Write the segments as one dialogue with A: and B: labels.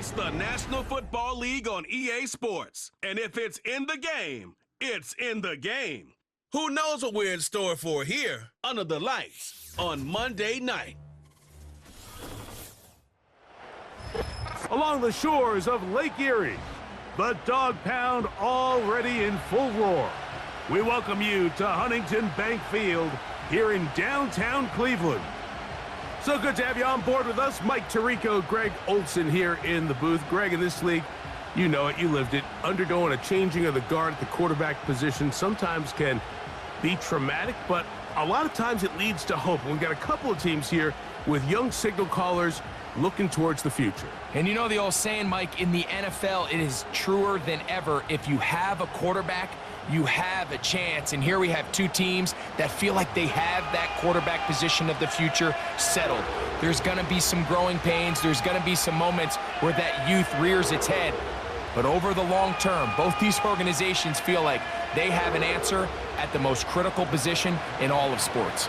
A: It's the National Football League on EA Sports. And if it's in the game, it's in the game. Who knows what we're in store for here under the lights on Monday night?
B: Along the shores of Lake Erie, the Dog Pound already in full roar. We welcome you to Huntington Bank Field here in downtown Cleveland. So good to have you on board with us. Mike Tirico, Greg Olson here in the booth. Greg, in this league, you know it, you lived it. Undergoing a changing of the guard at the quarterback position sometimes can be traumatic, but a lot of times it leads to hope. We've got a couple of teams here with young signal callers looking towards the future.
C: And you know the old saying, Mike, in the NFL, it is truer than ever. If you have a quarterback, you have a chance. And here we have two teams that feel like they have that quarterback position of the future settled. There's going to be some growing pains. There's going to be some moments where that youth rears its head. But over the long term, both these organizations feel like they have an answer at the most critical position in all of sports.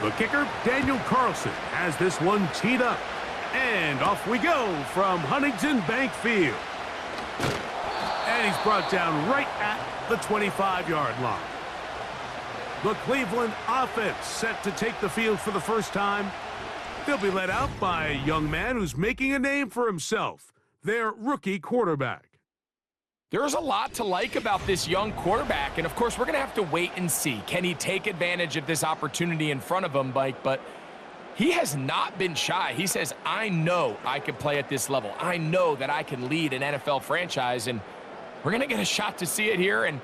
B: The kicker, Daniel Carlson, has this one teed up. And off we go from Huntington Bank Field. And he's brought down right at the 25-yard line. The Cleveland offense set to take the field for the first time. They'll be led out by a young man who's making a name for himself, their rookie quarterback.
C: There's a lot to like about this young quarterback, and of course we're going to have to wait and see. Can he take advantage of this opportunity in front of him, Mike? But he has not been shy. He says, I know I can play at this level. I know that I can lead an NFL franchise, and we're going to get a shot to see it here, and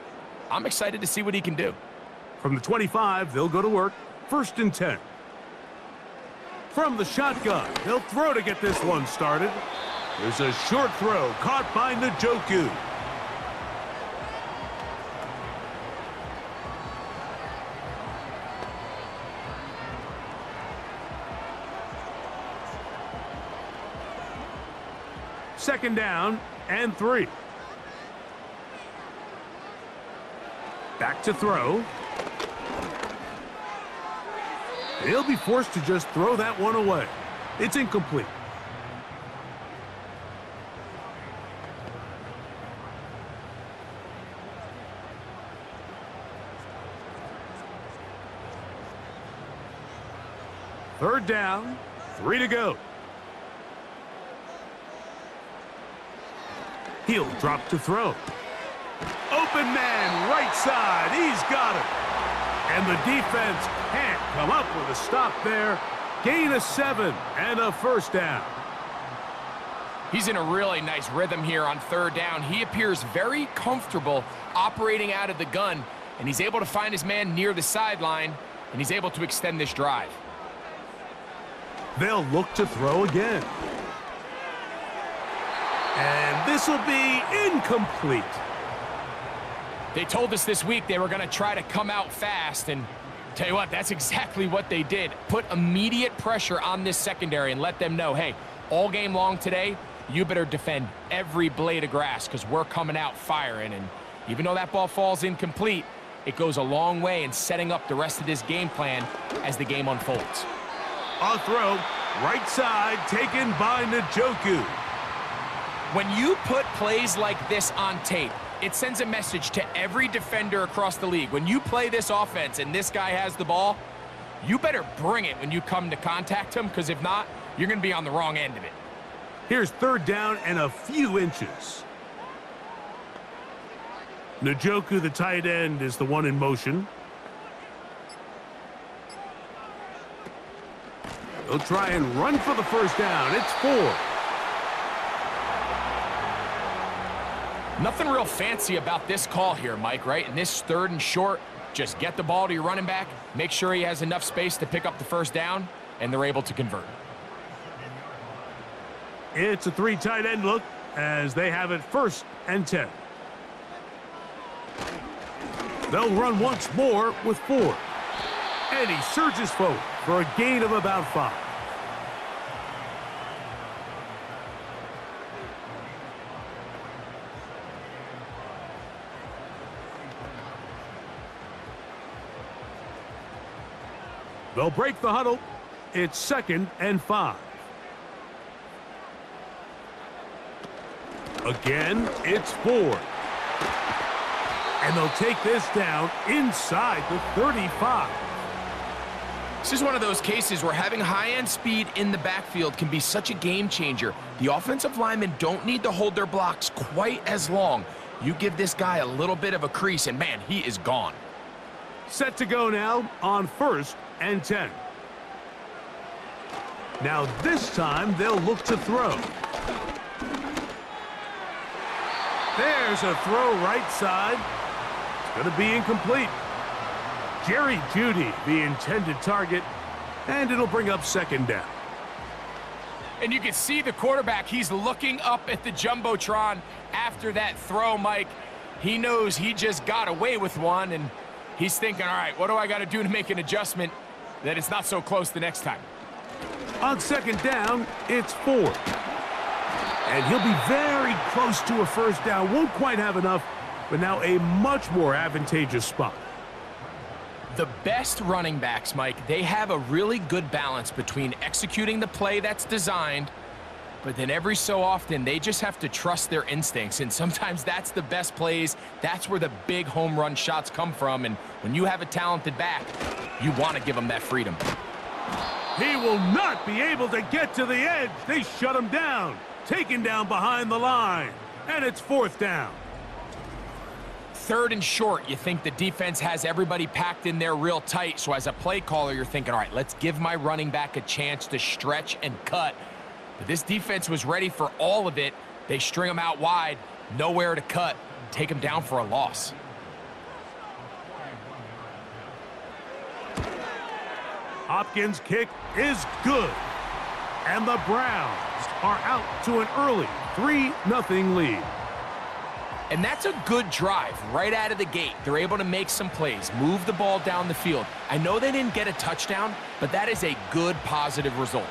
C: I'm excited to see what he can do.
B: From the 25, they'll go to work. 1st and 10. From the shotgun, they'll throw to get this one started. There's a short throw caught by Njoku. Second down and 3. Back to throw. He'll be forced to just throw that one away. It's incomplete. Third down, 3 to go. He'll drop to throw. Open man, right side. He's got it. And the defense can't come up with a stop there. Gain of 7 and a first down.
C: He's in a really nice rhythm here on 3rd down. He appears very comfortable operating out of the gun, and he's able to find his man near the sideline, and he's able to extend this drive.
B: They'll look to throw again. And this will be incomplete.
C: They told us this week they were going to try to come out fast, and tell you what, that's exactly what they did. Put immediate pressure on this secondary and let them know, hey, all game long today, you better defend every blade of grass because we're coming out firing. And even though that ball falls incomplete, it goes a long way in setting up the rest of this game plan as the game unfolds.
B: On throw, right side, taken by Njoku.
C: When you put plays like this on tape, it sends a message to every defender across the league. When you play this offense and this guy has the ball, you better bring it when you come to contact him, because if not, you're going to be on the wrong end of it.
B: Here's 3rd down and a few inches. Njoku, the tight end, is the one in motion. He'll try and run for the first down. It's 4.
C: Nothing real fancy about this call here, Mike, right? In this 3rd and short, just get the ball to your running back, make sure he has enough space to pick up the first down, and they're able to convert.
B: It's a 3 tight end look as they have it 1st and 10. They'll run once more with 4. And he surges forward for a gain of about 5. They'll break the huddle. It's 2nd and 5. Again, it's 4. And they'll take this down inside the 35.
C: This is one of those cases where having high-end speed in the backfield can be such a game changer. The offensive linemen don't need to hold their blocks quite as long. You give this guy a little bit of a crease, and man, he is gone.
B: Set to go now on 1st and 10. Now this time they'll look to throw. There's a throw right side. It's going to be incomplete. Jerry Jeudy, the intended target, and it'll bring up 2nd down.
C: And you can see the quarterback, he's looking up at the Jumbotron after that throw, Mike. He knows he just got away with one, and he's thinking, all right, what do I got to do to make an adjustment that it's not so close the next time?
B: On 2nd down, it's 4. And he'll be very close to a 1st down. Won't quite have enough, but now a much more advantageous spot.
C: The best running backs, Mike, they have a really good balance between executing the play that's designed, but then every so often they just have to trust their instincts, and sometimes that's the best plays. That's where the big home run shots come from, and when you have a talented back, you want to give them that freedom.
B: He will not be able to get to the edge. They shut him down, taken down behind the line, and it's 4th down.
C: 3rd and short, you think the defense has everybody packed in there real tight, so as a play caller, you're thinking, all right, let's give my running back a chance to stretch and cut. But this defense was ready for all of it. They string him out wide, nowhere to cut, take him down for a loss.
B: Hopkins' kick is good. And the Browns are out to an early 3-0 lead.
C: And that's a good drive right out of the gate. They're able to make some plays, move the ball down the field. I know they didn't get a touchdown, but that is a good, positive result.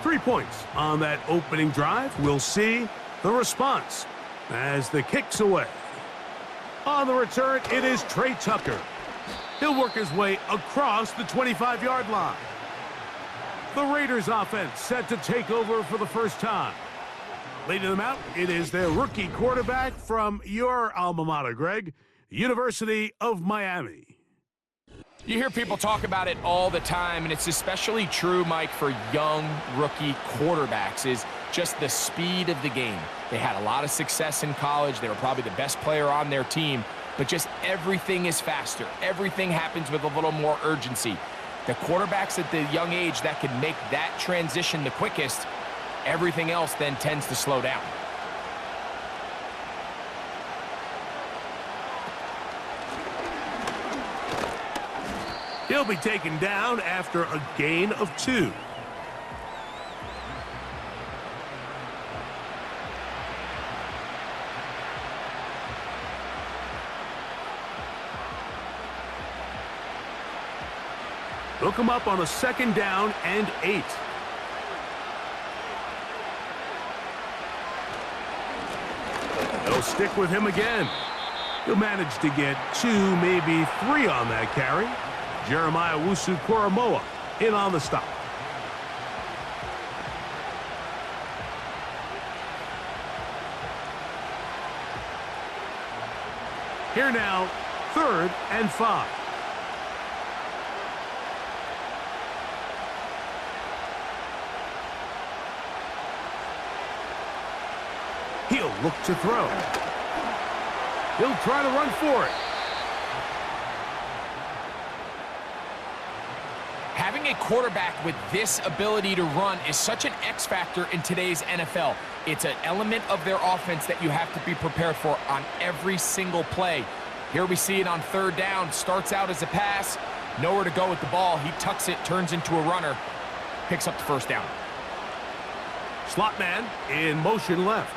B: Three points on that opening drive. We'll see the response as the kick's away. On the return, it is Trey Tucker. He'll work his way across the 25-yard line. The Raiders offense set to take over for the first time. Leading them out, it is their rookie quarterback from your alma mater, Greg, University of Miami.
C: You hear people talk about it all the time, and it's especially true, Mike, for young rookie quarterbacks, is just the speed of the game. They had a lot of success in college. They were probably the best player on their team, but just everything is faster. Everything happens with a little more urgency. The quarterbacks at the young age that can make that transition the quickest, everything else then tends to slow down.
B: He'll be taken down after a gain of 2. They'll come up on a 2nd down and 8. They'll stick with him again. He'll manage to get 2, maybe 3 on that carry. Jeremiah Wusu-Koramoah in on the stop. Here now, 3rd and 5. He'll look to throw. He'll try to run for it.
C: Having a quarterback with this ability to run is such an X factor in today's NFL. It's an element of their offense that you have to be prepared for on every single play. Here we see it on 3rd down. Starts out as a pass. Nowhere to go with the ball. He tucks it, turns into a runner. Picks up the 1st down.
B: Slot man in motion left.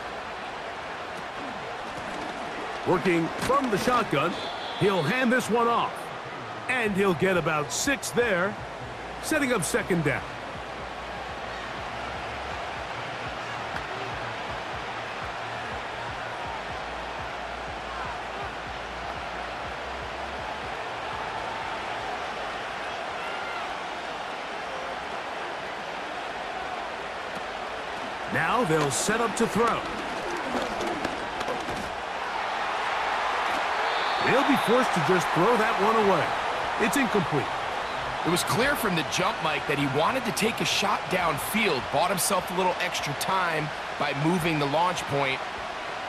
B: Working from the shotgun. He'll hand this one off. And he'll get about 6 there. Setting up 2nd down. Now they'll set up to throw. They'll be forced to just throw that one away. It's incomplete.
C: It was clear from the jump, Mike, that he wanted to take a shot downfield, bought himself a little extra time by moving the launch point.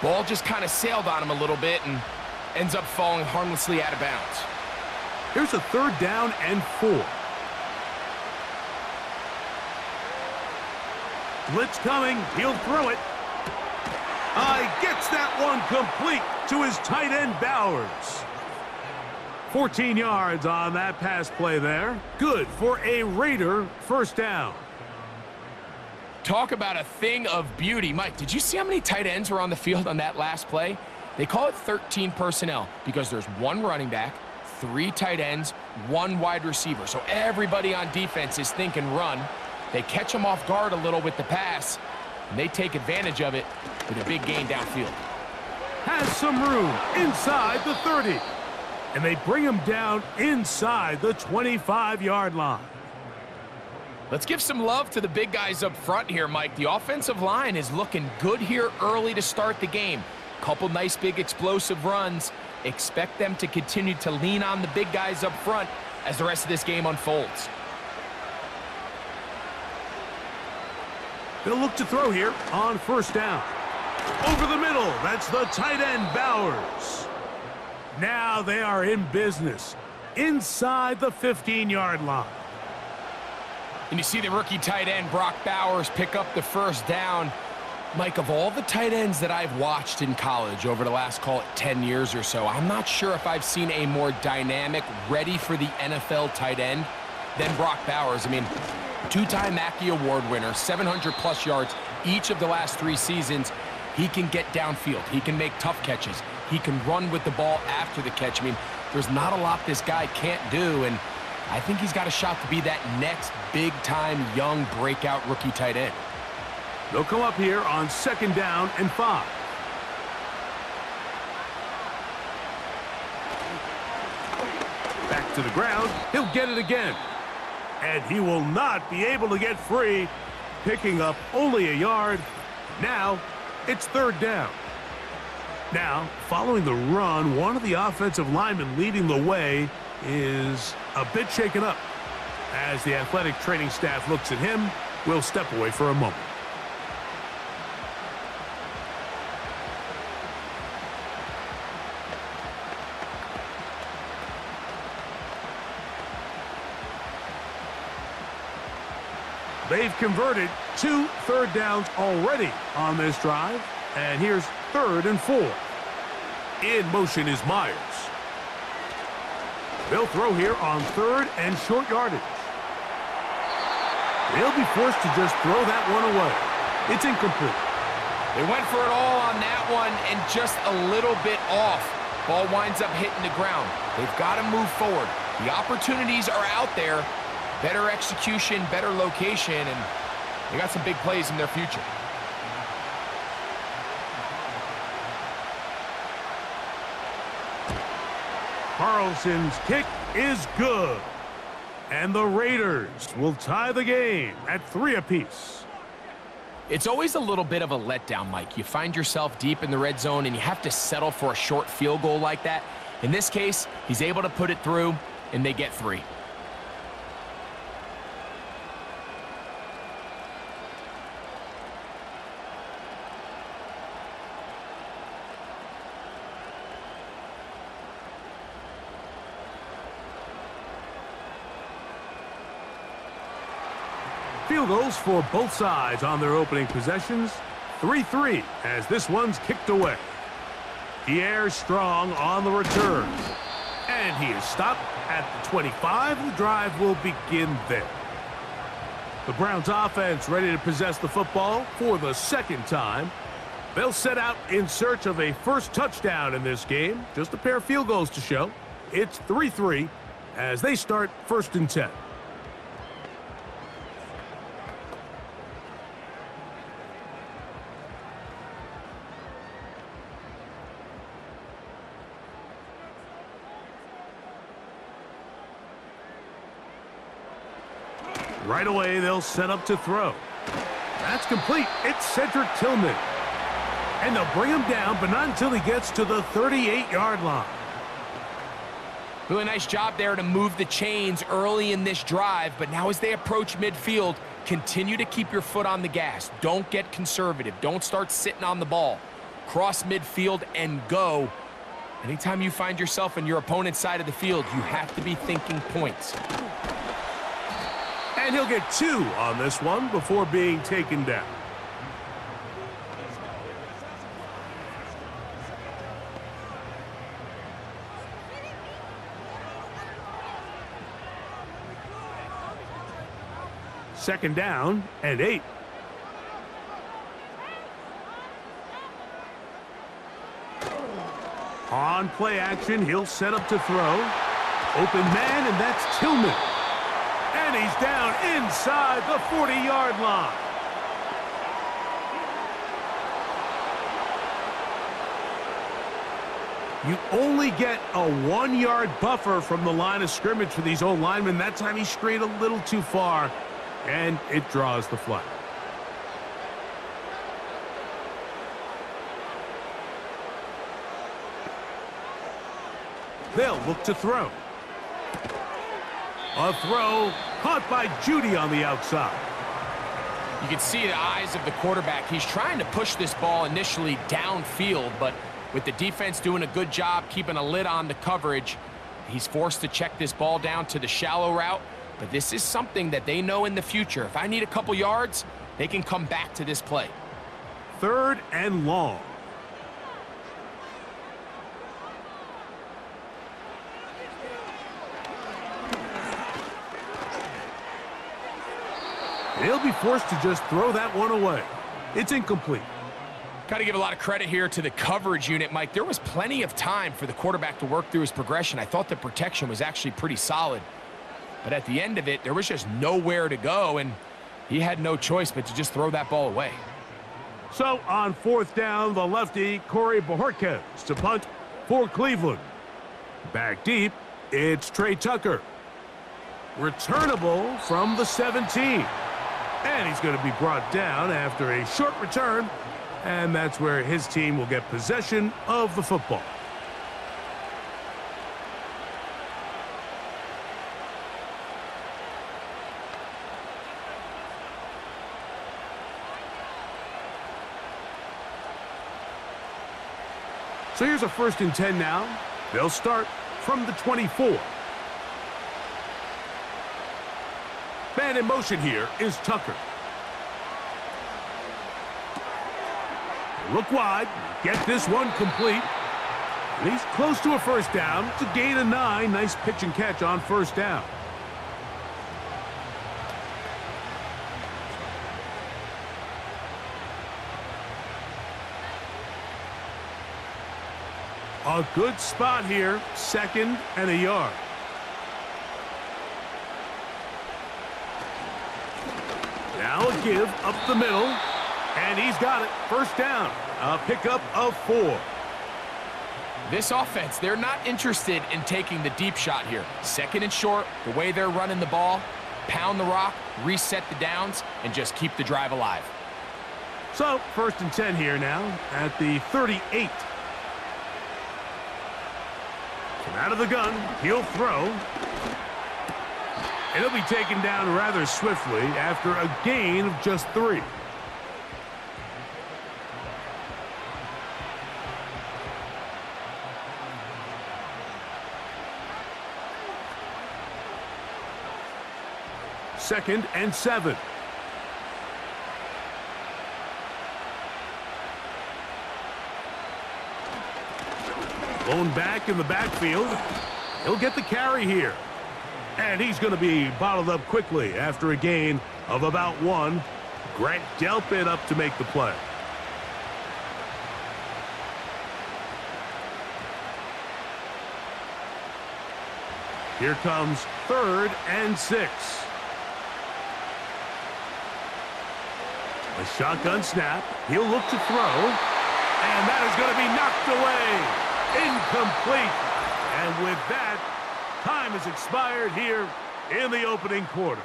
C: Ball just kind of sailed on him a little bit and ends up falling harmlessly out of bounds.
B: Here's a 3rd down and 4. Blitz coming. He'll throw it. Gets that one complete to his tight end, Bowers. 14 yards on that pass play there. Good for a Raider first down.
C: Talk about a thing of beauty. Mike, did you see how many tight ends were on the field on that last play? They call it 13 personnel because there's 1 running back, 3 tight ends, 1 wide receiver. So everybody on defense is thinking run. They catch them off guard a little with the pass, and they take advantage of it with a big gain downfield.
B: Has some room inside the 30. And they bring him down inside the 25-yard line.
C: Let's give some love to the big guys up front here, Mike. The offensive line is looking good here early to start the game. Couple nice big explosive runs. Expect them to continue to lean on the big guys up front as the rest of this game unfolds.
B: They'll look to throw here on first down. Over the middle, that's the tight end, Bowers. Now they are in business inside the 15-yard line.
C: And you see the rookie tight end, Brock Bowers, pick up the first down. Mike, of all the tight ends that I've watched in college over the last, call it 10 years or so, I'm not sure if I've seen a more dynamic, ready for the NFL tight end than Brock Bowers. I mean, 2-time Mackey Award winner, 700-plus yards each of the last 3 seasons. He can get downfield. He can make tough catches. He can run with the ball after the catch. I mean, there's not a lot this guy can't do, and I think he's got a shot to be that next big-time young breakout rookie tight end.
B: They'll come up here on 2nd down and 5. Back to the ground. He'll get it again. And he will not be able to get free, picking up only a yard. Now, it's 3rd down. Now, following the run, one of the offensive linemen leading the way is a bit shaken up. As the athletic training staff looks at him, we'll step away for a moment. They've converted 2 third downs already on this drive. And here's 3rd and 4. In motion is Myers. They'll throw here on 3rd and short yardage. They'll be forced to just throw that one away. It's incomplete.
C: They went for it all on that one and just a little bit off. Ball winds up hitting the ground. They've got to move forward. The opportunities are out there. Better execution, better location, and they got some big plays in their future.
B: Carlson's kick is good. And the Raiders will tie the game at 3 apiece.
C: It's always a little bit of a letdown, Mike. You find yourself deep in the red zone and you have to settle for a short field goal like that. In this case, he's able to put it through, and they get 3.
B: Field goals for both sides on their opening possessions. 3-3 as this one's kicked away. Pierre Strong on the return. And he is stopped at the 25. The drive will begin there. The Browns offense ready to possess the football for the 2nd time. They'll set out in search of a first touchdown in this game. Just a pair of field goals to show. It's 3-3 as they start 1st and 10. Right away, they'll set up to throw. That's complete. It's Cedric Tillman. And they'll bring him down, but not until he gets to the 38-yard line.
C: Really nice job there to move the chains early in this drive, but now as they approach midfield, continue to keep your foot on the gas. Don't get conservative. Don't start sitting on the ball. Cross midfield and go. Anytime you find yourself on your opponent's side of the field, you have to be thinking points.
B: And he'll get 2 on this one before being taken down. Second down and 8. On play action, he'll set up to throw. Open man, and that's Tillman. And he's down inside the 40-yard line. You only get a 1-yard buffer from the line of scrimmage for these old linemen. That time he strayed a little too far, and it draws the flag. They'll look to throw. A throw caught by Judy on the outside.
C: You can see the eyes of the quarterback. He's trying to push this ball initially downfield, but with the defense doing a good job keeping a lid on the coverage, he's forced to check this ball down to the shallow route. But this is something that they know in the future. If I need a couple yards, they can come back to this play.
B: 3rd and long. They'll be forced to just throw that one away. It's incomplete.
C: Got to give a lot of credit here to the coverage unit, Mike. There was plenty of time for the quarterback to work through his progression. I thought the protection was actually pretty solid. But at the end of it, there was just nowhere to go, and he had no choice but to just throw that ball away.
B: So on 4th down, the lefty, Corey Bojorquez to punt for Cleveland. Back deep, it's Trey Tucker. Returnable from the 17. And he's going to be brought down after a short return, and that's where his team will get possession of the football. So here's a 1st and 10 now. They'll start from the 24. Man in motion here is Tucker. Look wide. Get this one complete. And he's close to a 1st down. It's a gain of 9. Nice pitch and catch on 1st down. A good spot here. 2nd and a yard. Now a give up the middle, and he's got it. 1st down, a pickup of 4.
C: This offense, they're not interested in taking the deep shot here. 2nd and short, the way they're running the ball, pound the rock, reset the downs, and just keep the drive alive.
B: So 1st and 10 here now at the 38. And out of the gun, he'll throw. And he'll be taken down rather swiftly after a gain of just 3. Second and 7. Blown back in the backfield. He'll get the carry here. And he's going to be bottled up quickly after a gain of about 1. Grant Delpit up to make the play. Here comes 3rd and 6. A shotgun snap. He'll look to throw. And that is going to be knocked away. Incomplete. And with that, time has expired here in the opening quarter.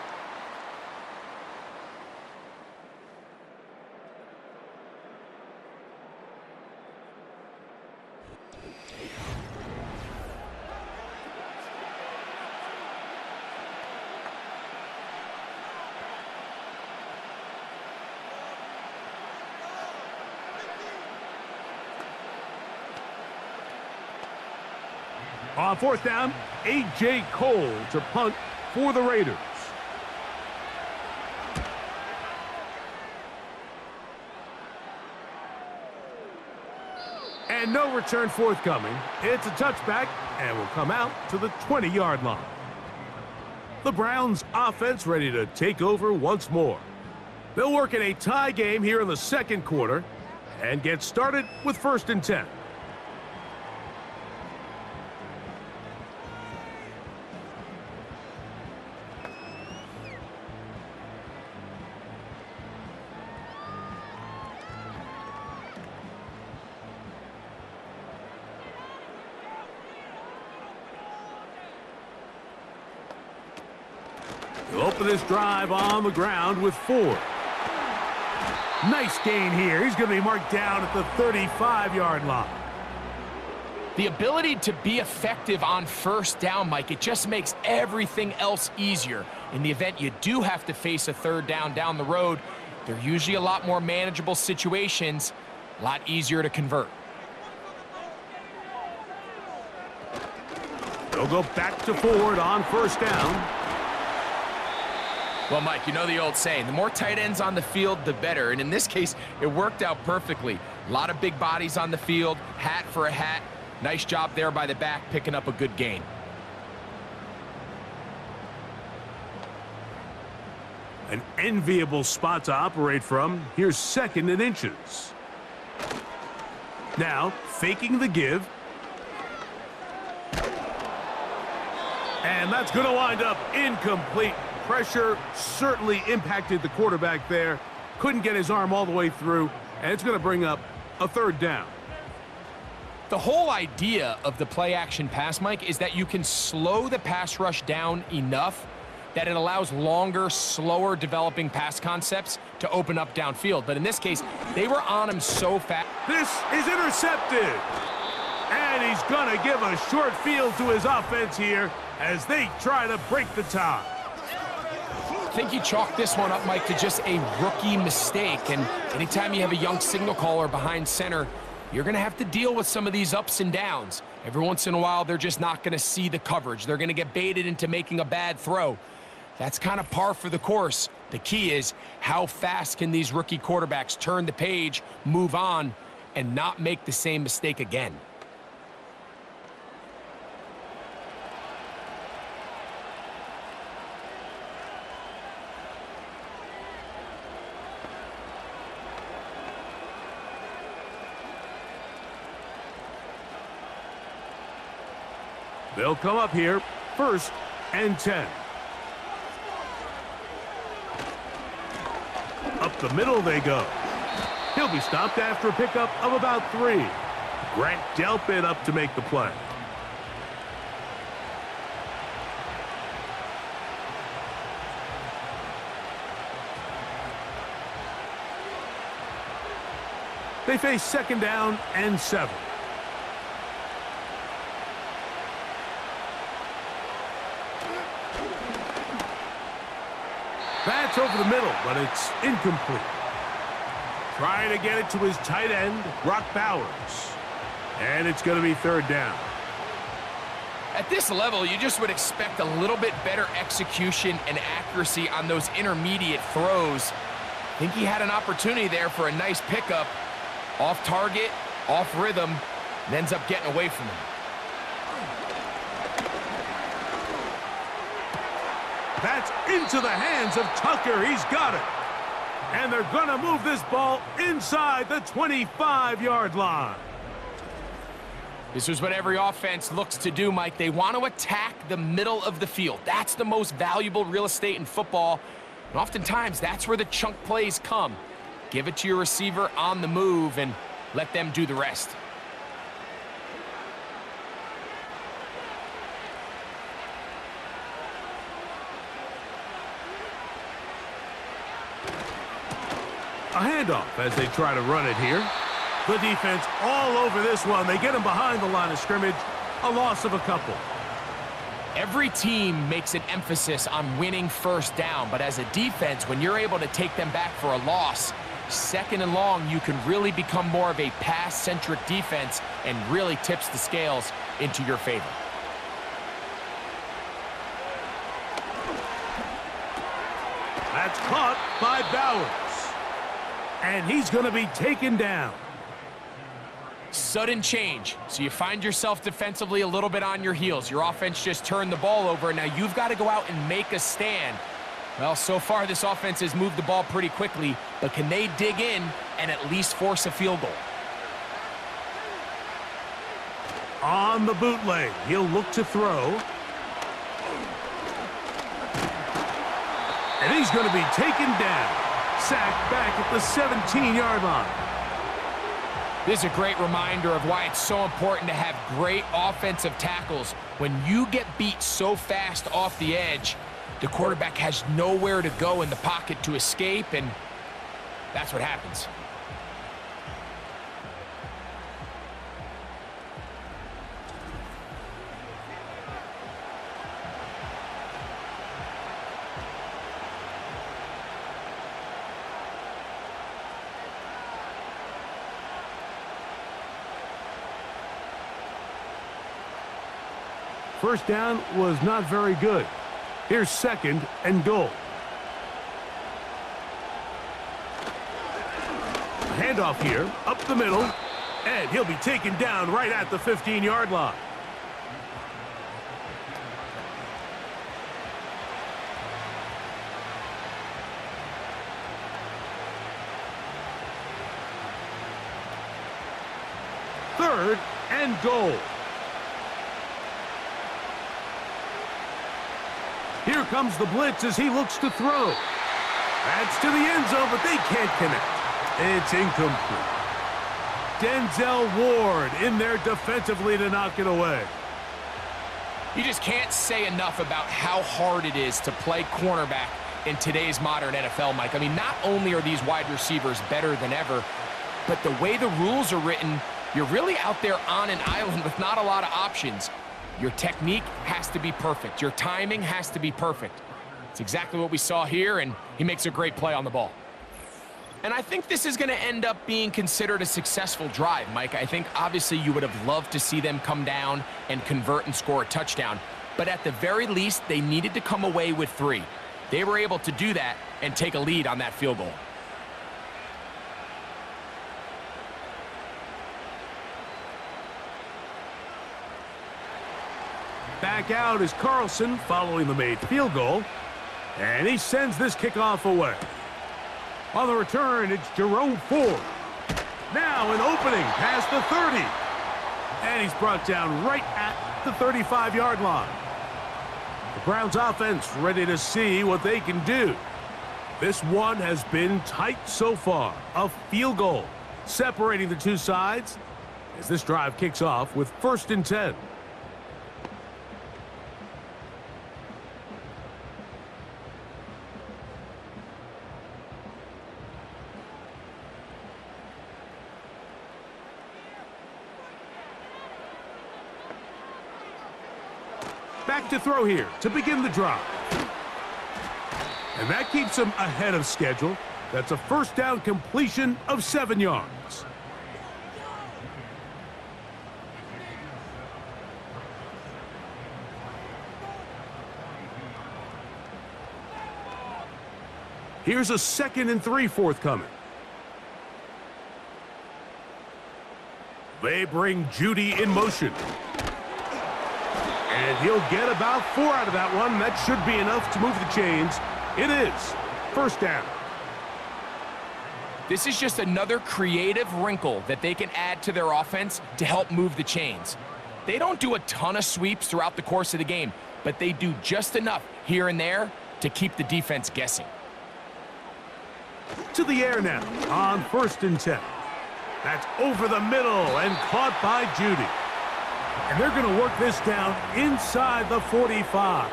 B: On fourth down, A.J. Cole to punt for the Raiders. And no return forthcoming. It's a touchback and will come out to the 20-yard line. The Browns offense ready to take over once more. They'll work in a tie game here in the second quarter and get started with 1st and 10. He'll open this drive on the ground with 4. Nice gain here. He's going to be marked down at the 35-yard line.
C: The ability to be effective on 1st down, Mike, it just makes everything else easier. In the event you do have to face a 3rd down the road, they're usually a lot more manageable situations, a lot easier to convert.
B: They'll go back to Ford on 1st down.
C: Well, Mike, you know the old saying, the more tight ends on the field, the better. And in this case, it worked out perfectly. A lot of big bodies on the field, hat for a hat. Nice job there by the back, picking up a good gain.
B: An enviable spot to operate from. Here's 2nd and inches. Now, faking the give. And that's going to wind up incomplete. Pressure certainly impacted the quarterback there. Couldn't get his arm all the way through, and it's going to bring up a 3rd down.
C: The whole idea of the play-action pass, Mike, is that you can slow the pass rush down enough that it allows longer, slower developing pass concepts to open up downfield. But in this case, they were on him so fast.
B: This is intercepted. And he's going to give a short field to his offense here as they try to break the tie.
C: I think you chalk this one up, Mike, to just a rookie mistake. And anytime you have a young signal caller behind center, you're going to have to deal with some of these ups and downs. Every once in a while, they're just not going to see the coverage. They're going to get baited into making a bad throw. That's kind of par for the course. The key is how fast can these rookie quarterbacks turn the page, move on, and not make the same mistake again.
B: They'll come up here, 1st and 10. Up the middle they go. He'll be stopped after a pickup of about 3. Grant Delpit up to make the play. They face 2nd down and 7. That's over the middle, but it's incomplete. Trying to get it to his tight end, Brock Bowers. And it's going to be 3rd down.
C: At this level, you just would expect a little bit better execution and accuracy on those intermediate throws. I think he had an opportunity there for a nice pickup. Off target, off rhythm, and ends up getting away from him.
B: That's into the hands of Tucker. He's got it. And they're going to move this ball inside the 25-yard line.
C: This is what every offense looks to do, Mike. They want to attack the middle of the field. That's the most valuable real estate in football. And oftentimes, that's where the chunk plays come. Give it to your receiver on the move and let them do the rest.
B: A handoff as they try to run it here. The defense all over this one. They get him behind the line of scrimmage. A loss of a couple.
C: Every team makes an emphasis on winning 1st down, but as a defense, when you're able to take them back for a loss, 2nd and long, you can really become more of a pass-centric defense and really tips the scales into your favor.
B: That's caught by Bowers. And he's going to be taken down.
C: Sudden change. So you find yourself defensively a little bit on your heels. Your offense just turned the ball over. Now you've got to go out and make a stand. Well, so far this offense has moved the ball pretty quickly, but can they dig in and at least force a field goal?
B: On the bootleg, he'll look to throw. And he's going to be taken down. Sacked back at the 17-yard line.
C: This is a great reminder of why it's so important to have great offensive tackles. When you get beat so fast off the edge, the quarterback has nowhere to go in the pocket to escape, and that's what happens.
B: First down was not very good. Here's 2nd and goal. Handoff here, up the middle, and he'll be taken down right at the 15-yard line. Third and goal. Here comes the blitz as he looks to throw. That's to the end zone, but they can't connect. It's incomplete. Denzel Ward in there defensively to knock it away.
C: You just can't say enough about how hard it is to play cornerback in today's modern NFL, Mike. I mean, not only are these wide receivers better than ever, but the way the rules are written, you're really out there on an island with not a lot of options. Your technique has to be perfect. Your timing has to be perfect. It's exactly what we saw here, and he makes a great play on the ball. And I think this is going to end up being considered a successful drive, Mike. I think obviously you would have loved to see them come down and convert and score a touchdown. But at the very least, they needed to come away with 3. They were able to do that and take a lead on that field goal.
B: Back out is Carlson following the made field goal. And he sends this kickoff away. On the return, it's Jerome Ford. Now an opening past the 30. And he's brought down right at the 35-yard line. The Browns offense ready to see what they can do. This one has been tight so far. A field goal separating the two sides as this drive kicks off with 1st and 10. Back to throw here to begin the drive. And that keeps him ahead of schedule. That's a 1st down completion of 7 yards. Here's a 2nd and 3 forthcoming. They bring Judy in motion. And he'll get about 4 out of that one. That should be enough to move the chains. It is 1st down.
C: This is just another creative wrinkle that they can add to their offense to help move the chains. They don't do a ton of sweeps throughout the course of the game, but they do just enough here and there to keep the defense guessing.
B: To the air now on 1st and 10. That's over the middle and caught by Judy. And they're going to work this down inside the 45.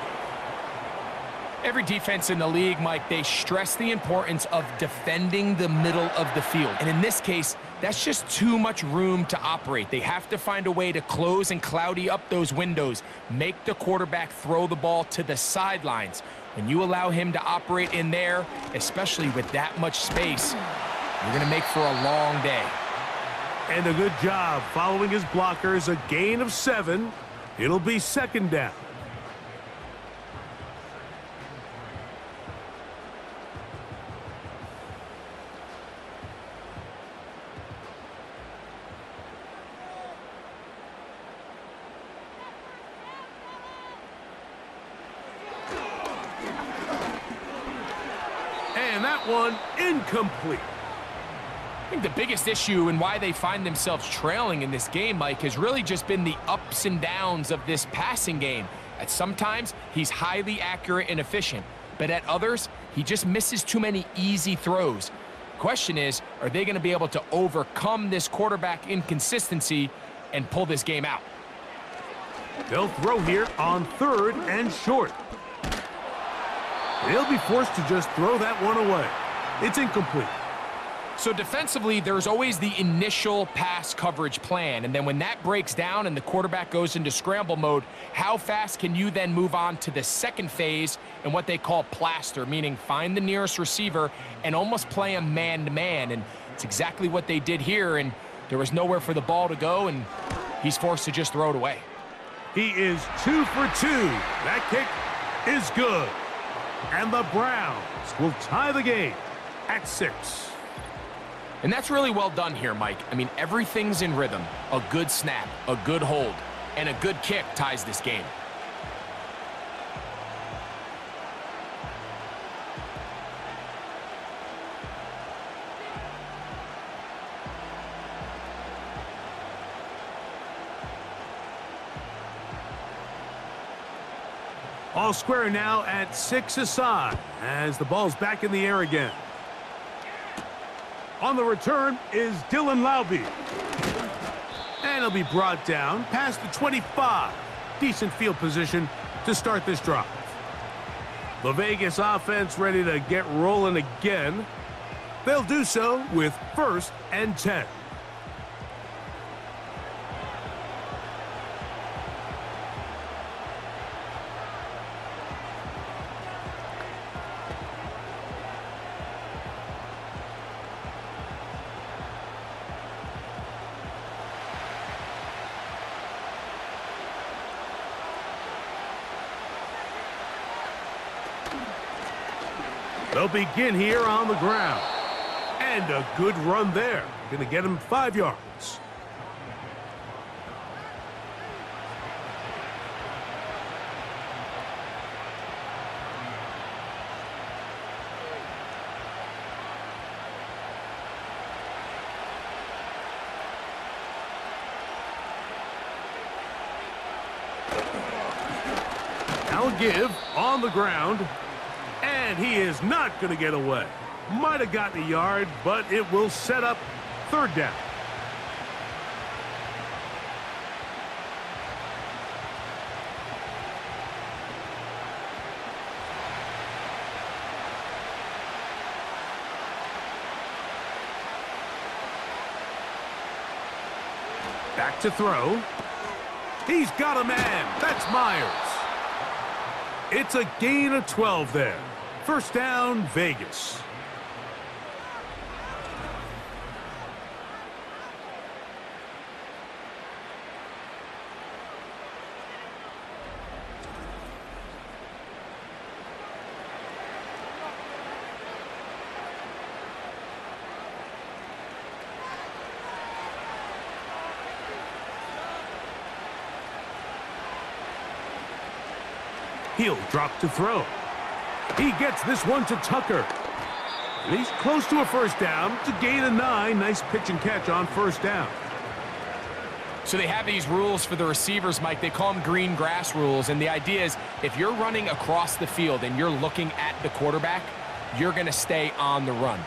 C: Every defense in the league, Mike, they stress the importance of defending the middle of the field. And in this case, that's just too much room to operate. They have to find a way to close and cloudy up those windows, make the quarterback throw the ball to the sidelines. When you allow him to operate in there, especially with that much space, you're going to make for a long day.
B: And a good job following his blockers, a gain of 7. It'll be 2nd down. That one incomplete.
C: I think the biggest issue and why they find themselves trailing in this game, Mike, has really just been the ups and downs of this passing game. At sometimes, he's highly accurate and efficient, but at others, he just misses too many easy throws. Question is, are they going to be able to overcome this quarterback inconsistency and pull this game out?
B: They'll throw here on 3rd and short. They'll be forced to just throw that one away. It's incomplete.
C: So defensively, there's always the initial pass coverage plan, and then when that breaks down and the quarterback goes into scramble mode, how fast can you then move on to the second phase and what they call plaster, meaning find the nearest receiver and almost play him man-to-man, and it's exactly what they did here, and there was nowhere for the ball to go, and he's forced to just throw it away.
B: He is 2 for 2. That kick is good. And the Browns will tie the game at 6.
C: And that's really well done here, Mike. I mean, everything's in rhythm. A good snap, a good hold, and a good kick ties this game.
B: All square now at 6 aside as the ball's back in the air again. On the return is Dylan Laube. And he'll be brought down past the 25. Decent field position to start this drive. The Vegas offense ready to get rolling again. They'll do so with 1st and 10. They'll begin here on the ground. And a good run there. Going to get him 5 yards. Now a give on the ground. And he is not going to get away. Might have gotten a yard, but it will set up 3rd down. Back to throw. He's got a man. That's Myers. It's a gain of 12 there. 1st down, Vegas. He'll drop to throw. He gets this one to Tucker. And he's close to a 1st down to gain a 9. Nice pitch and catch on 1st down.
C: So they have these rules for the receivers, Mike. They call them green grass rules. And the idea is if you're running across the field and you're looking at the quarterback, you're going to stay on the run.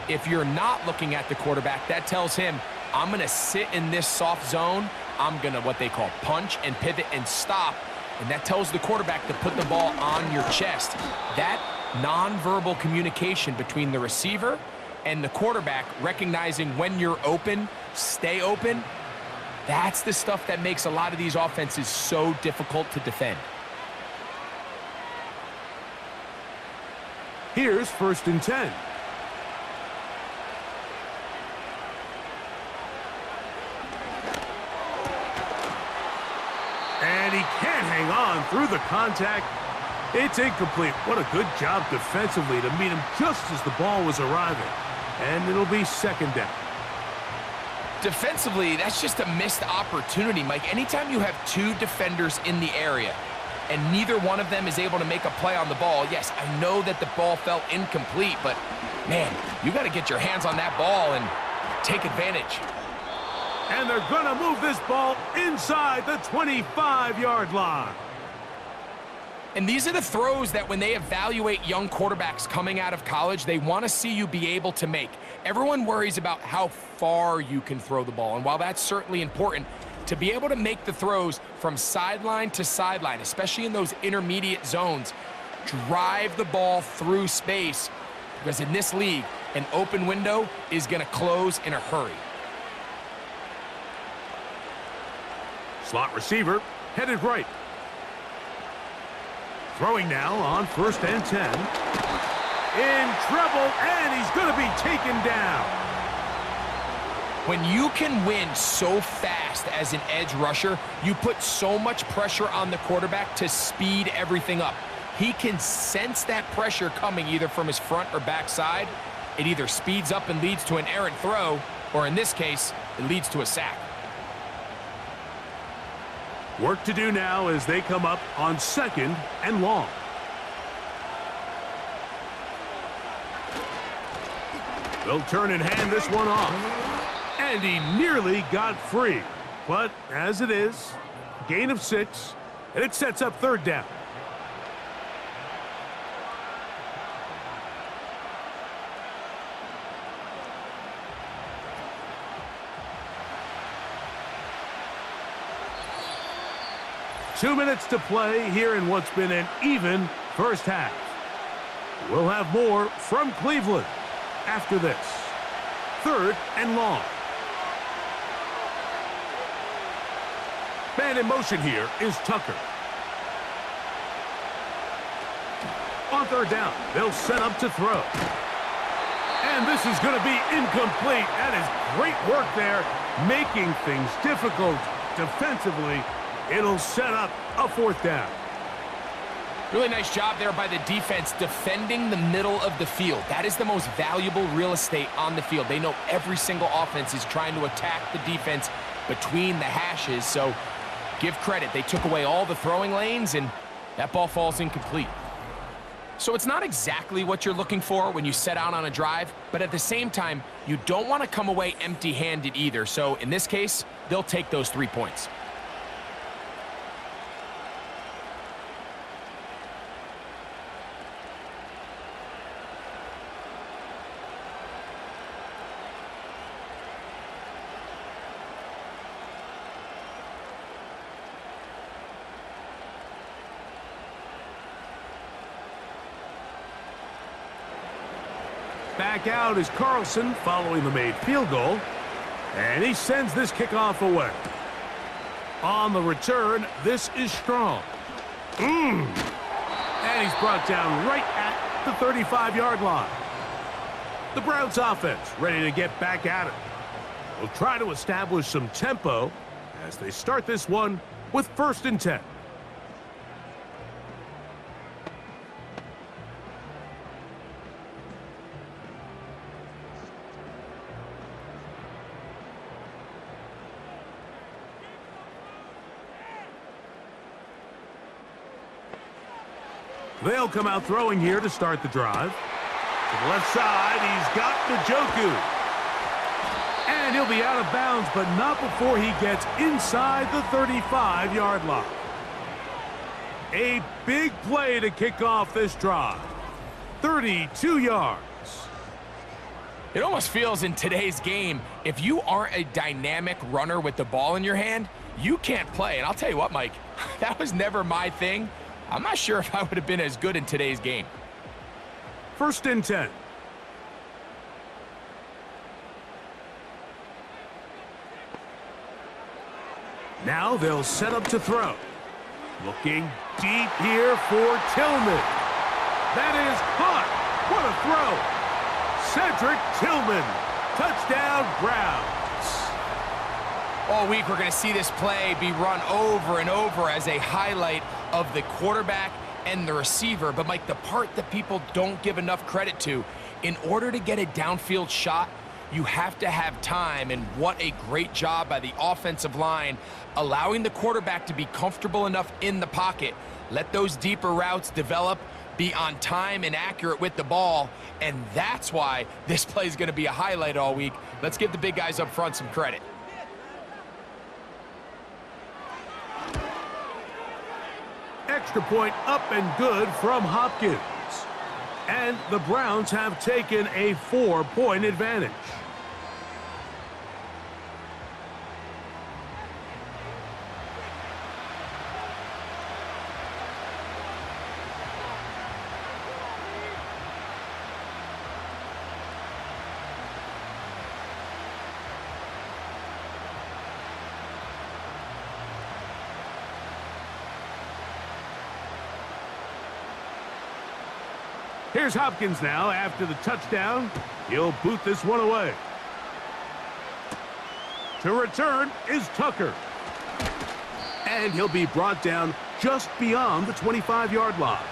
C: If you're not looking at the quarterback, that tells him, I'm going to sit in this soft zone. I'm going to what they call punch and pivot and stop. And that tells the quarterback to put the ball on your chest. That nonverbal communication between the receiver and the quarterback, recognizing when you're open, stay open, that's the stuff that makes a lot of these offenses so difficult to defend.
B: Here's 1st and 10. And he can't hang on through the contact. It's incomplete. What a good job defensively to meet him just as the ball was arriving. And it'll be 2nd down.
C: Defensively, that's just a missed opportunity, Mike. Anytime you have 2 defenders in the area, and neither one of them is able to make a play on the ball. Yes, I know that the ball felt incomplete, but, man, you got to get your hands on that ball and take advantage.
B: And they're going to move this ball inside the 25-yard line.
C: And these are the throws that when they evaluate young quarterbacks coming out of college, they want to see you be able to make. Everyone worries about how far you can throw the ball, and while that's certainly important, to be able to make the throws from sideline to sideline, especially in those intermediate zones, drive the ball through space, because in this league, an open window is going to close in a hurry.
B: Slot receiver headed right. Throwing now on 1st and 10. In trouble, and he's going to be taken down.
C: When you can win so fast as an edge rusher, you put so much pressure on the quarterback to speed everything up. He can sense that pressure coming either from his front or back side. It either speeds up and leads to an errant throw, or in this case, it leads to a sack.
B: Work to do now as they come up on 2nd and long. They'll turn and hand this one off. And he nearly got free. But as it is, gain of 6, and it sets up 3rd down. Two minutes to play here in what's been an even first half. We'll have more from Cleveland after this. 3rd and long. Man in motion here is Tucker. On 3rd down, they'll set up to throw. And this is going to be incomplete. That is great work there, making things difficult defensively. It'll set up a 4th down.
C: Really nice job there by the defense defending the middle of the field. That is the most valuable real estate on the field. They know every single offense is trying to attack the defense between the hashes, so give credit. They took away all the throwing lanes, and that ball falls incomplete. So it's not exactly what you're looking for when you set out on a drive, but at the same time, you don't want to come away empty-handed either. So in this case, they'll take those 3 points.
B: Back out is Carlson following the made field goal. And he sends this kickoff away. On the return, this is Strong. And he's brought down right at the 35-yard line. The Browns offense ready to get back at it. Will try to establish some tempo as they start this one with 1st and 10. They'll come out throwing here to start the drive. To the left side, he's got Njoku. And he'll be out of bounds, but not before he gets inside the 35-yard line. A big play to kick off this drive. 32 yards.
C: It almost feels in today's game, if you aren't a dynamic runner with the ball in your hand, you can't play. And I'll tell you what, Mike, that was never my thing. I'm not sure if I would have been as good in today's game.
B: 1st and 10. Now they'll set up to throw. Looking deep here for Tillman. That is caught. What a throw. Cedric Tillman. Touchdown, Browns.
C: All week we're going to see this play be run over and over as a highlight of the quarterback and the receiver. But, Mike, the part that people don't give enough credit to, in order to get a downfield shot, you have to have time, and what a great job by the offensive line, allowing the quarterback to be comfortable enough in the pocket. Let those deeper routes develop, be on time and accurate with the ball, and that's why this play is going to be a highlight all week. Let's give the big guys up front some credit.
B: Extra point up and good from Hopkins. And the Browns have taken a 4-point advantage. Here's Hopkins now after the touchdown. He'll boot this one away. To return is Tucker. And he'll be brought down just beyond the 25-yard line.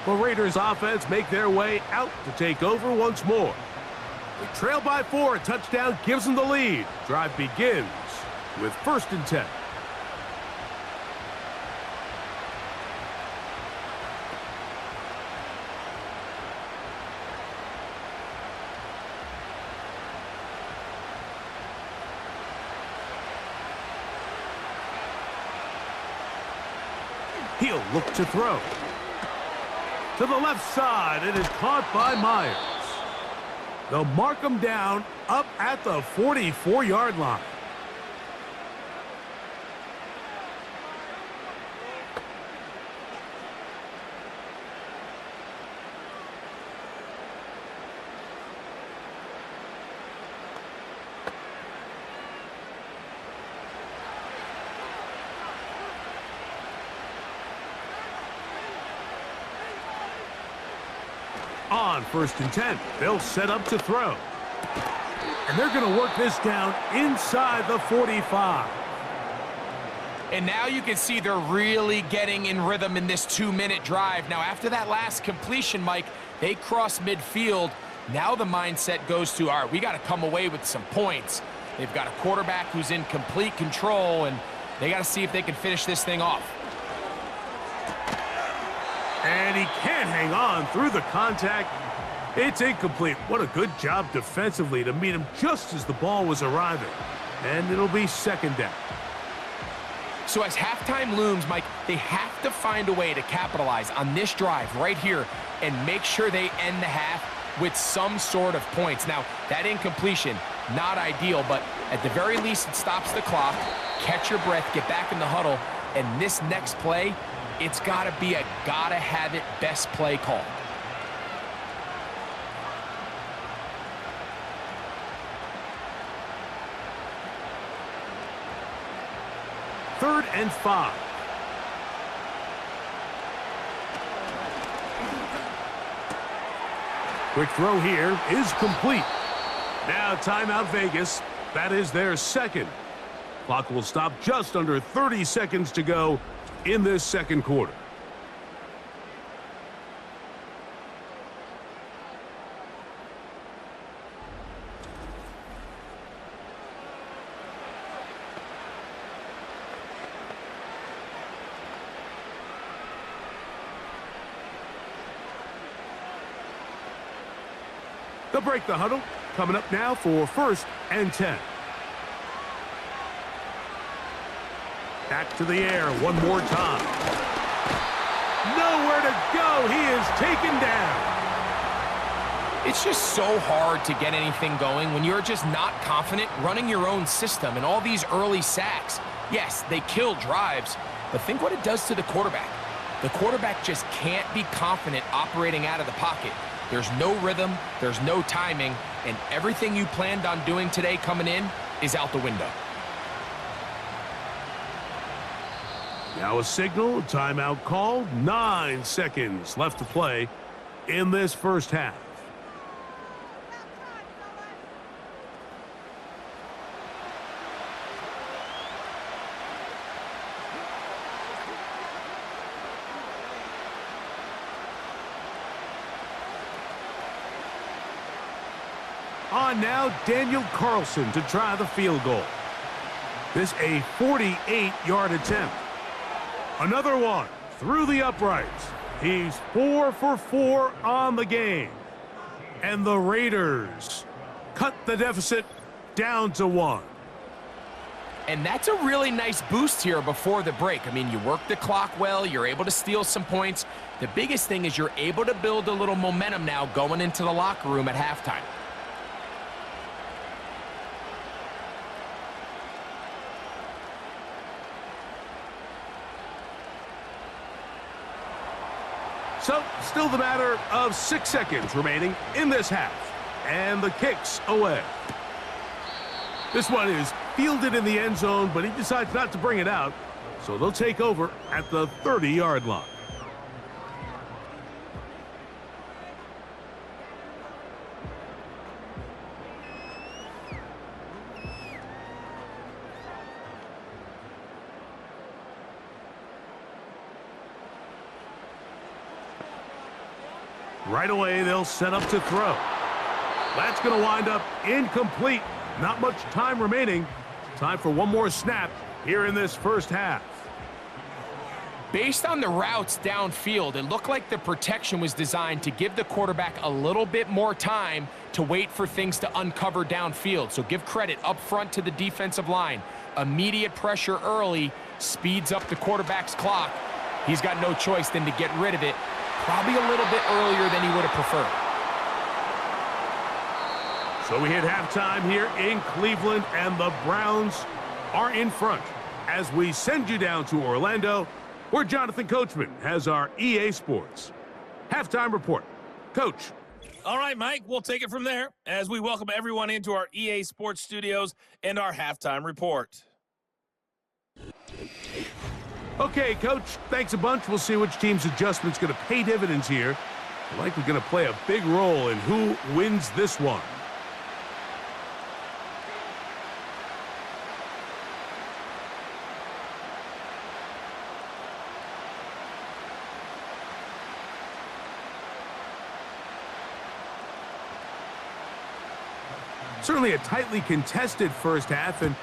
B: The Raiders offense make their way out to take over once more. They trail by 4. A touchdown gives them the lead. Drive begins with 1st and 10. He'll look to throw. To the left side, it is caught by Myers. They'll mark him down up at the 44-yard line. On 1st and 10, they'll set up to throw. And they're going to work this down inside the 45.
C: And now you can see they're really getting in rhythm in this 2-minute drive. Now, after that last completion, Mike, they cross midfield. Now the mindset goes to, all right, we got to come away with some points. They've got a quarterback who's in complete control, and they got to see if they can finish this thing off.
B: And he can't hang on through the contact. It's incomplete. What a good job defensively to meet him just as the ball was arriving. And it'll be 2nd down.
C: So as halftime looms, Mike, they have to find a way to capitalize on this drive right here and make sure they end the half with some sort of points. Now, that incompletion, not ideal, but at the very least, it stops the clock. Catch your breath, get back in the huddle, and this next play, it's got to be a gotta-have-it best play call.
B: Third and 5. Quick throw here is complete. Now timeout Vegas. That is their 2nd. Clock will stop just under 30 seconds to go in this 2nd quarter. They'll break the huddle. Coming up now for 1st and 10. Back to the air one more time. Nowhere to go. He is taken down.
C: It's just so hard to get anything going when you're just not confident running your own system, and all these early sacks. Yes, they kill drives, but think what it does to the quarterback. The quarterback just can't be confident operating out of the pocket. There's no rhythm, there's no timing, and everything you planned on doing today coming in is out the window.
B: Now a signal, timeout called. 9 seconds left to play in this 1st half. On now, Daniel Carlson to try the field goal. This a 48-yard attempt. Another one through the uprights. He's 4 for 4 on the game. And the Raiders cut the deficit down to 1.
C: And that's a really nice boost here before the break. I mean, you work the clock well, you're able to steal some points. The biggest thing is you're able to build a little momentum now going into the locker room at halftime.
B: So, still the matter of 6 seconds remaining in this half. And the kick's away. This one is fielded in the end zone, but he decides not to bring it out. So they'll take over at the 30-yard line. Right away, they'll set up to throw. That's going to wind up incomplete. Not much time remaining. Time for one more snap here in this first half.
C: Based on the routes downfield, it looked like the protection was designed to give the quarterback a little bit more time to wait for things to uncover downfield. So give credit up front to the defensive line. Immediate pressure early speeds up the quarterback's clock. He's got no choice than to get rid of it, probably a little bit earlier than he would have preferred.
B: So we hit halftime here in Cleveland, and the Browns are in front as we send you down to Orlando, where Jonathan Coachman has our EA Sports halftime report. Coach.
D: All right, Mike, we'll take it from there as we welcome everyone into our EA Sports studios and our halftime report.
B: Okay, Coach, thanks a bunch. We'll see which team's adjustment's going to pay dividends here. Likely going to play a big role in who wins this one. Certainly a tightly contested first half, and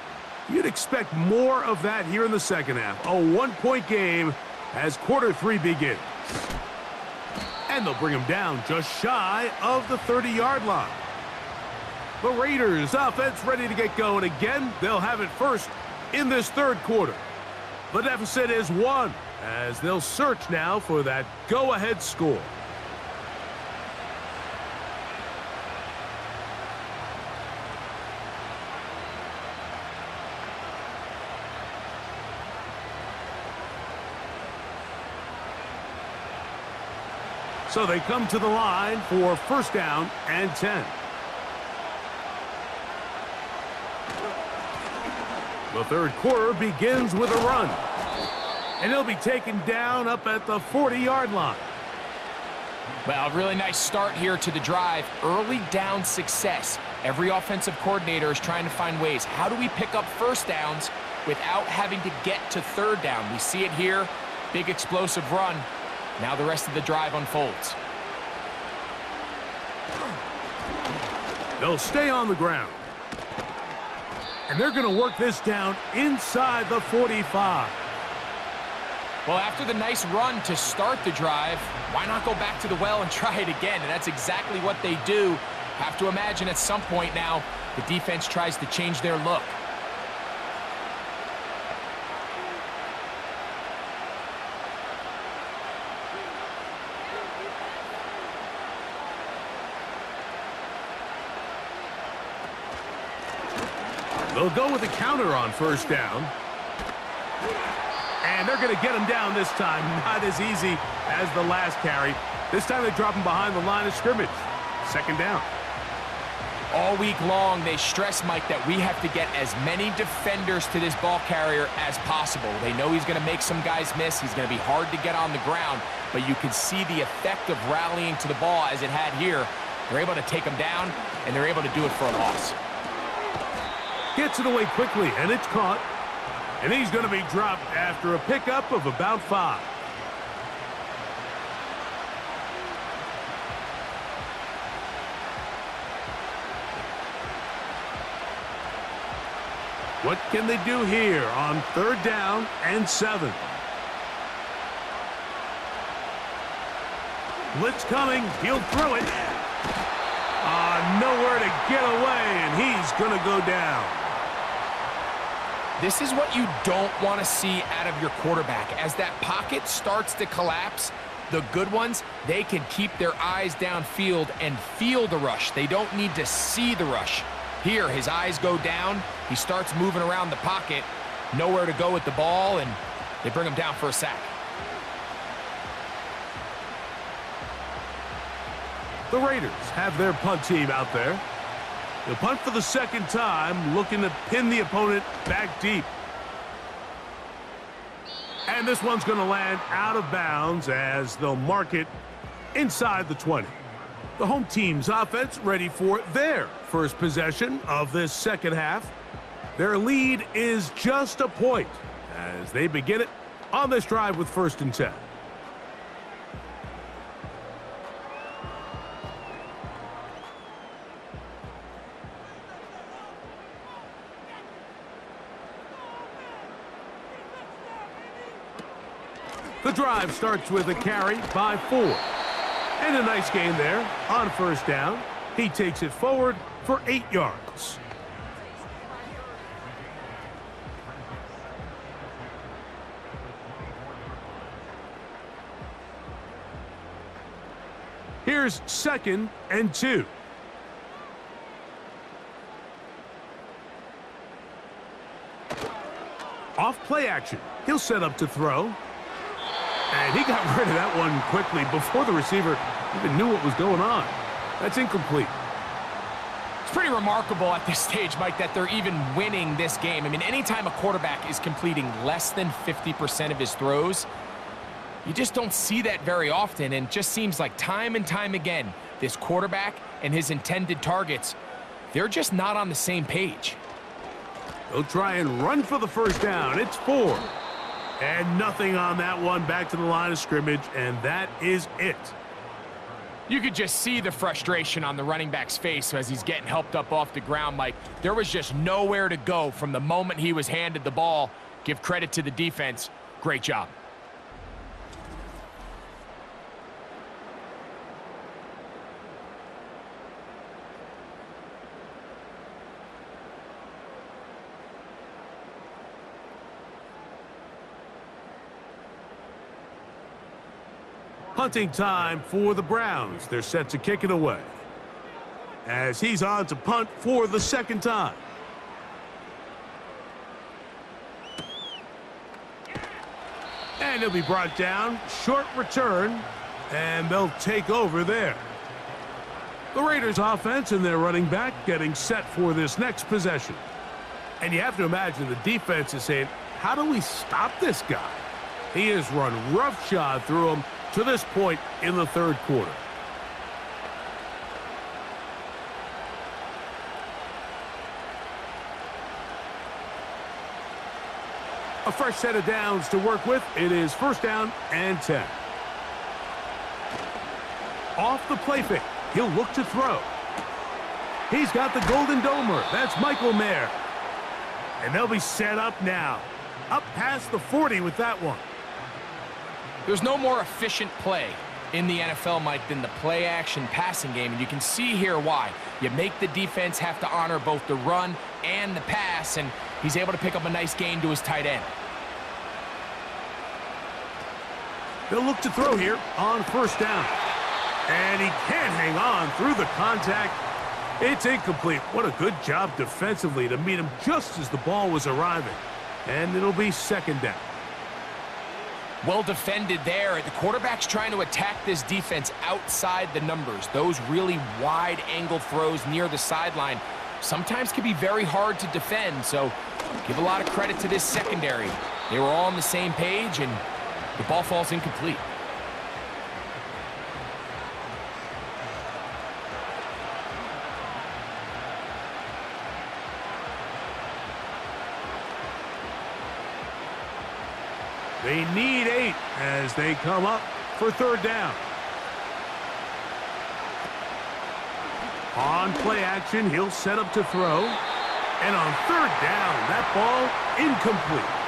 B: you'd expect more of that here in the second half. A one-point game as quarter 3 begins. And they'll bring him down just shy of the 30-yard line. The Raiders offense ready to get going again. They'll have it first in this third quarter. The deficit is 1 as they'll search now for that go-ahead score. So they come to the line for first down and 10. The third quarter begins with a run. And he'll be taken down up at the 40-yard line.
C: Well, really nice start here to the drive. Early down success. Every offensive coordinator is trying to find ways. How do we pick up first downs without having to get to third down? We see it here. Big explosive run. Now the rest of the drive unfolds.
B: They'll stay on the ground. And they're going to work this down inside the 45.
C: Well, after the nice run to start the drive, why not go back to the well and try it again? And that's exactly what they do. Have to imagine at some point now, the defense tries to change their look.
B: They'll go with a counter on first down. And they're going to get him down this time. Not as easy as the last carry. This time they drop him behind the line of scrimmage. Second down.
C: All week long, they stress, Mike, that we have to get as many defenders to this ball carrier as possible. They know he's going to make some guys miss. He's going to be hard to get on the ground. But you can see the effect of rallying to the ball as it had here. They're able to take him down, and they're able to do it for a loss.
B: Gets it away quickly, and it's caught. And he's going to be dropped after a pickup of about 5. What can they do here on 3rd down and 7? Blitz coming. He'll throw it. Nowhere to get away, and he's going to go down.
C: This is what you don't want to see out of your quarterback. As that pocket starts to collapse, the good ones, they can keep their eyes downfield and feel the rush. They don't need to see the rush. Here, his eyes go down. He starts moving around the pocket. Nowhere to go with the ball, and they bring him down for a sack.
B: The Raiders have their punt team out there. They'll punt for the 2nd time, looking to pin the opponent back deep. And this one's going to land out of bounds as they'll mark it inside the 20. The home team's offense ready for their first possession of this 2nd half. Their lead is just a point as they begin it on this drive with 1st and 10. The drive starts with a carry by 4. And a nice gain there on 1st down. He takes it forward for 8 yards. Here's 2nd and 2. Off play action. He'll set up to throw. And he got rid of that one quickly before the receiver even knew what was going on. That's incomplete.
C: It's pretty remarkable at this stage, Mike, that they're even winning this game. I mean, anytime a quarterback is completing less than 50% of his throws, you just don't see that very often, and it just seems like time and time again, this quarterback and his intended targets, they're just not on the same page.
B: They'll try and run for the 1st down. It's 4. And nothing on that one, back to the line of scrimmage, and that is it.
C: You could just see the frustration on the running back's face as he's getting helped up off the ground, Mike. There was just nowhere to go from the moment he was handed the ball. Give credit to the defense. Great job.
B: Punting time for the Browns. They're set to kick it away as he's on to punt for the 2nd time. And he'll be brought down. Short return, and they'll take over there. The Raiders offense and their running back getting set for this next possession. And you have to imagine the defense is saying, how do we stop this guy? He has run roughshod through him to this point in the 3rd quarter. A fresh set of downs to work with. It is 1st down and 10. Off the play fake. He'll look to throw. He's got the Golden Domer. That's Michael Mayer. And they'll be set up now. Up past the 40 with that one.
C: There's no more efficient play in the NFL, Mike, than the play-action passing game, and you can see here why. You make the defense have to honor both the run and the pass, and he's able to pick up a nice gain to his tight end.
B: They'll look to throw here on 1st down. And he can't hang on through the contact. It's incomplete. What a good job defensively to meet him just as the ball was arriving. And it'll be 2nd down.
C: Well defended there. The quarterback's trying to attack this defense outside the numbers. Those really wide angle throws near the sideline sometimes can be very hard to defend, so give a lot of credit to this secondary. They were all on the same page, and the ball falls incomplete.
B: They need 8 as they come up for 3rd down. On play action, he'll set up to throw. And on third down, that ball incomplete.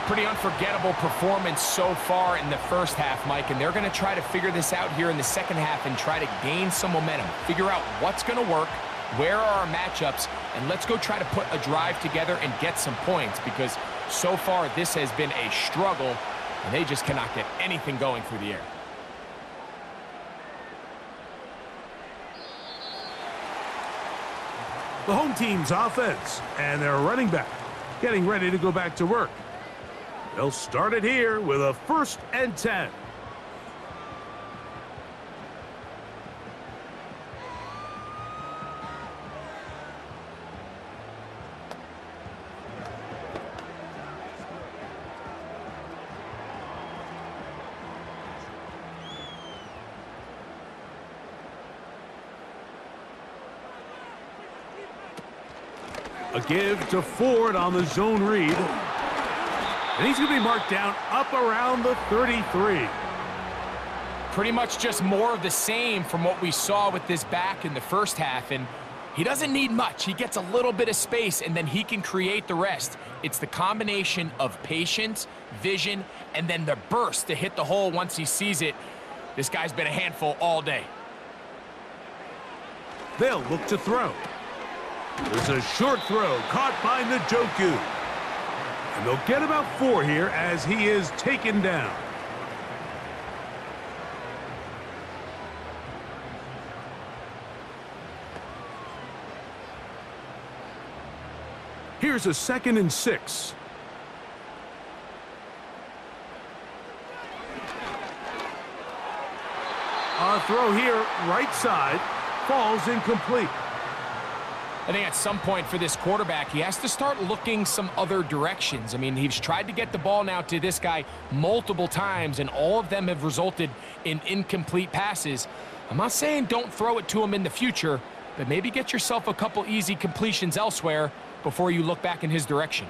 C: Pretty unforgettable performance so far in the first half, Mike, and they're going to try to figure this out here in the second half and try to gain some momentum, figure out what's going to work, where are our matchups, and let's go try to put a drive together and get some points, because so far this has been a struggle, and they just cannot get anything going through the air.
B: The home team's offense and their running back getting ready to go back to work. They'll start it here with a 1st and 10. A give to Ford on the zone read. And he's going to be marked down up around the 33.
C: Pretty much just more of the same from what we saw with this back in the first half. And he doesn't need much. He gets a little bit of space, and then he can create the rest. It's the combination of patience, vision, and then the burst to hit the hole once he sees it. This guy's been a handful all day.
B: They'll look to throw. There's a short throw caught by Njoku. And they'll get about 4 here as he is taken down. Here's a 2nd and 6. A throw here, right side, falls incomplete.
C: I think at some point for this quarterback, he has to start looking some other directions. I mean, he's tried to get the ball now to this guy multiple times, and all of them have resulted in incomplete passes. I'm not saying don't throw it to him in the future, but maybe get yourself a couple easy completions elsewhere before you look back in his direction.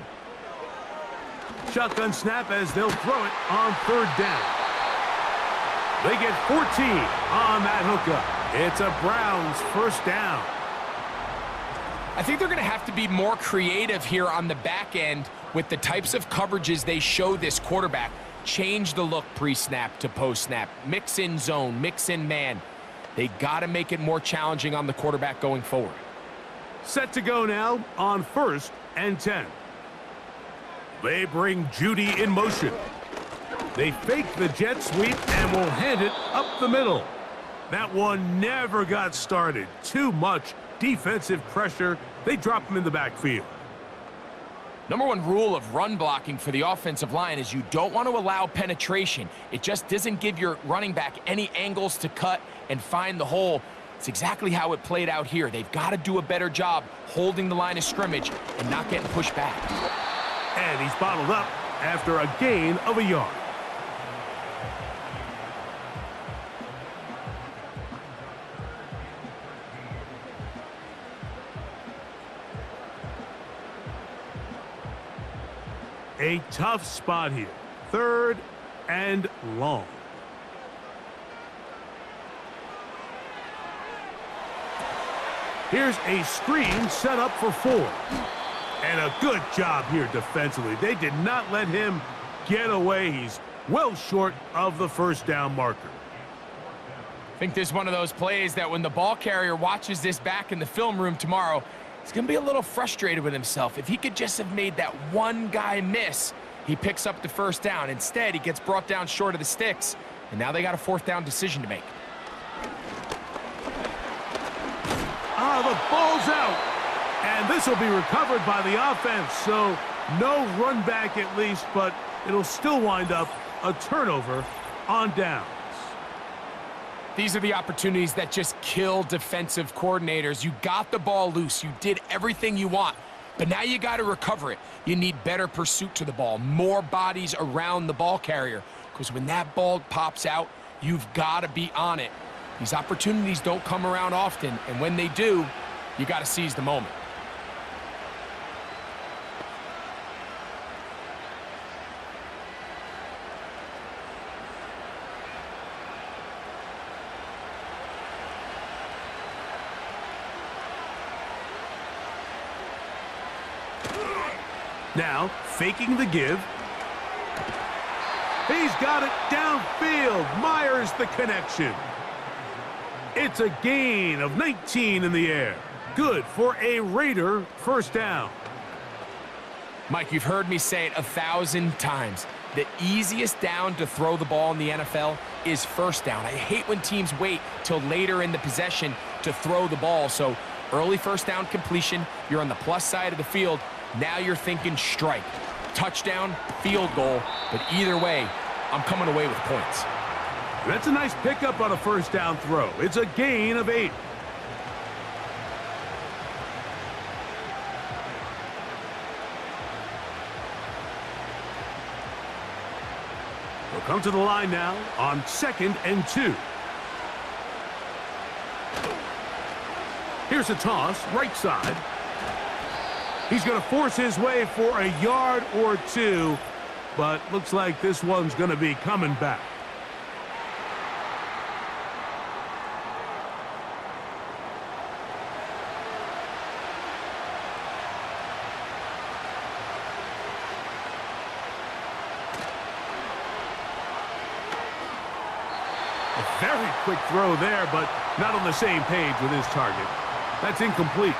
B: Shotgun snap as they'll throw it on 3rd down. They get 14 on that hookup. It's a Browns 1st down.
C: I think they're going to have to be more creative here on the back end with the types of coverages they show this quarterback. Change the look pre-snap to post-snap. Mix in zone, mix in man. They got to make it more challenging on the quarterback going forward.
B: Set to go now on 1st and 10. They bring Judy in motion. They fake the jet sweep and will hand it up the middle. That one never got started. Too much defensive pressure. They drop him in the backfield.
C: Number one rule of run blocking for the offensive line is you don't want to allow penetration. It just doesn't give your running back any angles to cut and find the hole. It's exactly how it played out here. They've got to do a better job holding the line of scrimmage and not getting pushed back.
B: And he's bottled up after a gain of a yard. A tough spot here. 3rd and long. Here's a screen set up for 4. And a good job here defensively. They did not let him get away. He's well short of the 1st down marker.
C: I think this is one of those plays that when the ball carrier watches this back in the film room tomorrow, he's going to be a little frustrated with himself. If he could just have made that one guy miss, he picks up the 1st down. Instead, he gets brought down short of the sticks, and now they got a 4th down decision to make.
B: The ball's out. And this will be recovered by the offense. So no run back at least, but it'll still wind up a turnover on downs.
C: These are the opportunities that just kill defensive coordinators. You got the ball loose. You did everything you want. But now you got to recover it. You need better pursuit to the ball, more bodies around the ball carrier. Because when that ball pops out, you've got to be on it. These opportunities don't come around often, and when they do, you got to seize the moment.
B: Now, faking the give. He's got it downfield. Myers the connection. It's a gain of 19 in the air. Good for a Raider first down.
C: Mike, you've heard me say it 1,000 times. The easiest down to throw the ball in the NFL is first down. I hate when teams wait till later in the possession to throw the ball. So early first down completion, you're on the plus side of the field. Now you're thinking strike, touchdown, field goal. But either way, I'm coming away with points.
B: That's a nice pickup on a first down throw. It's a gain of 8. We'll come to the line now on 2nd and 2. Here's a toss, right side. He's going to force his way for a yard or 2, but looks like this one's going to be coming back. A very quick throw there, but not on the same page with his target. That's incomplete.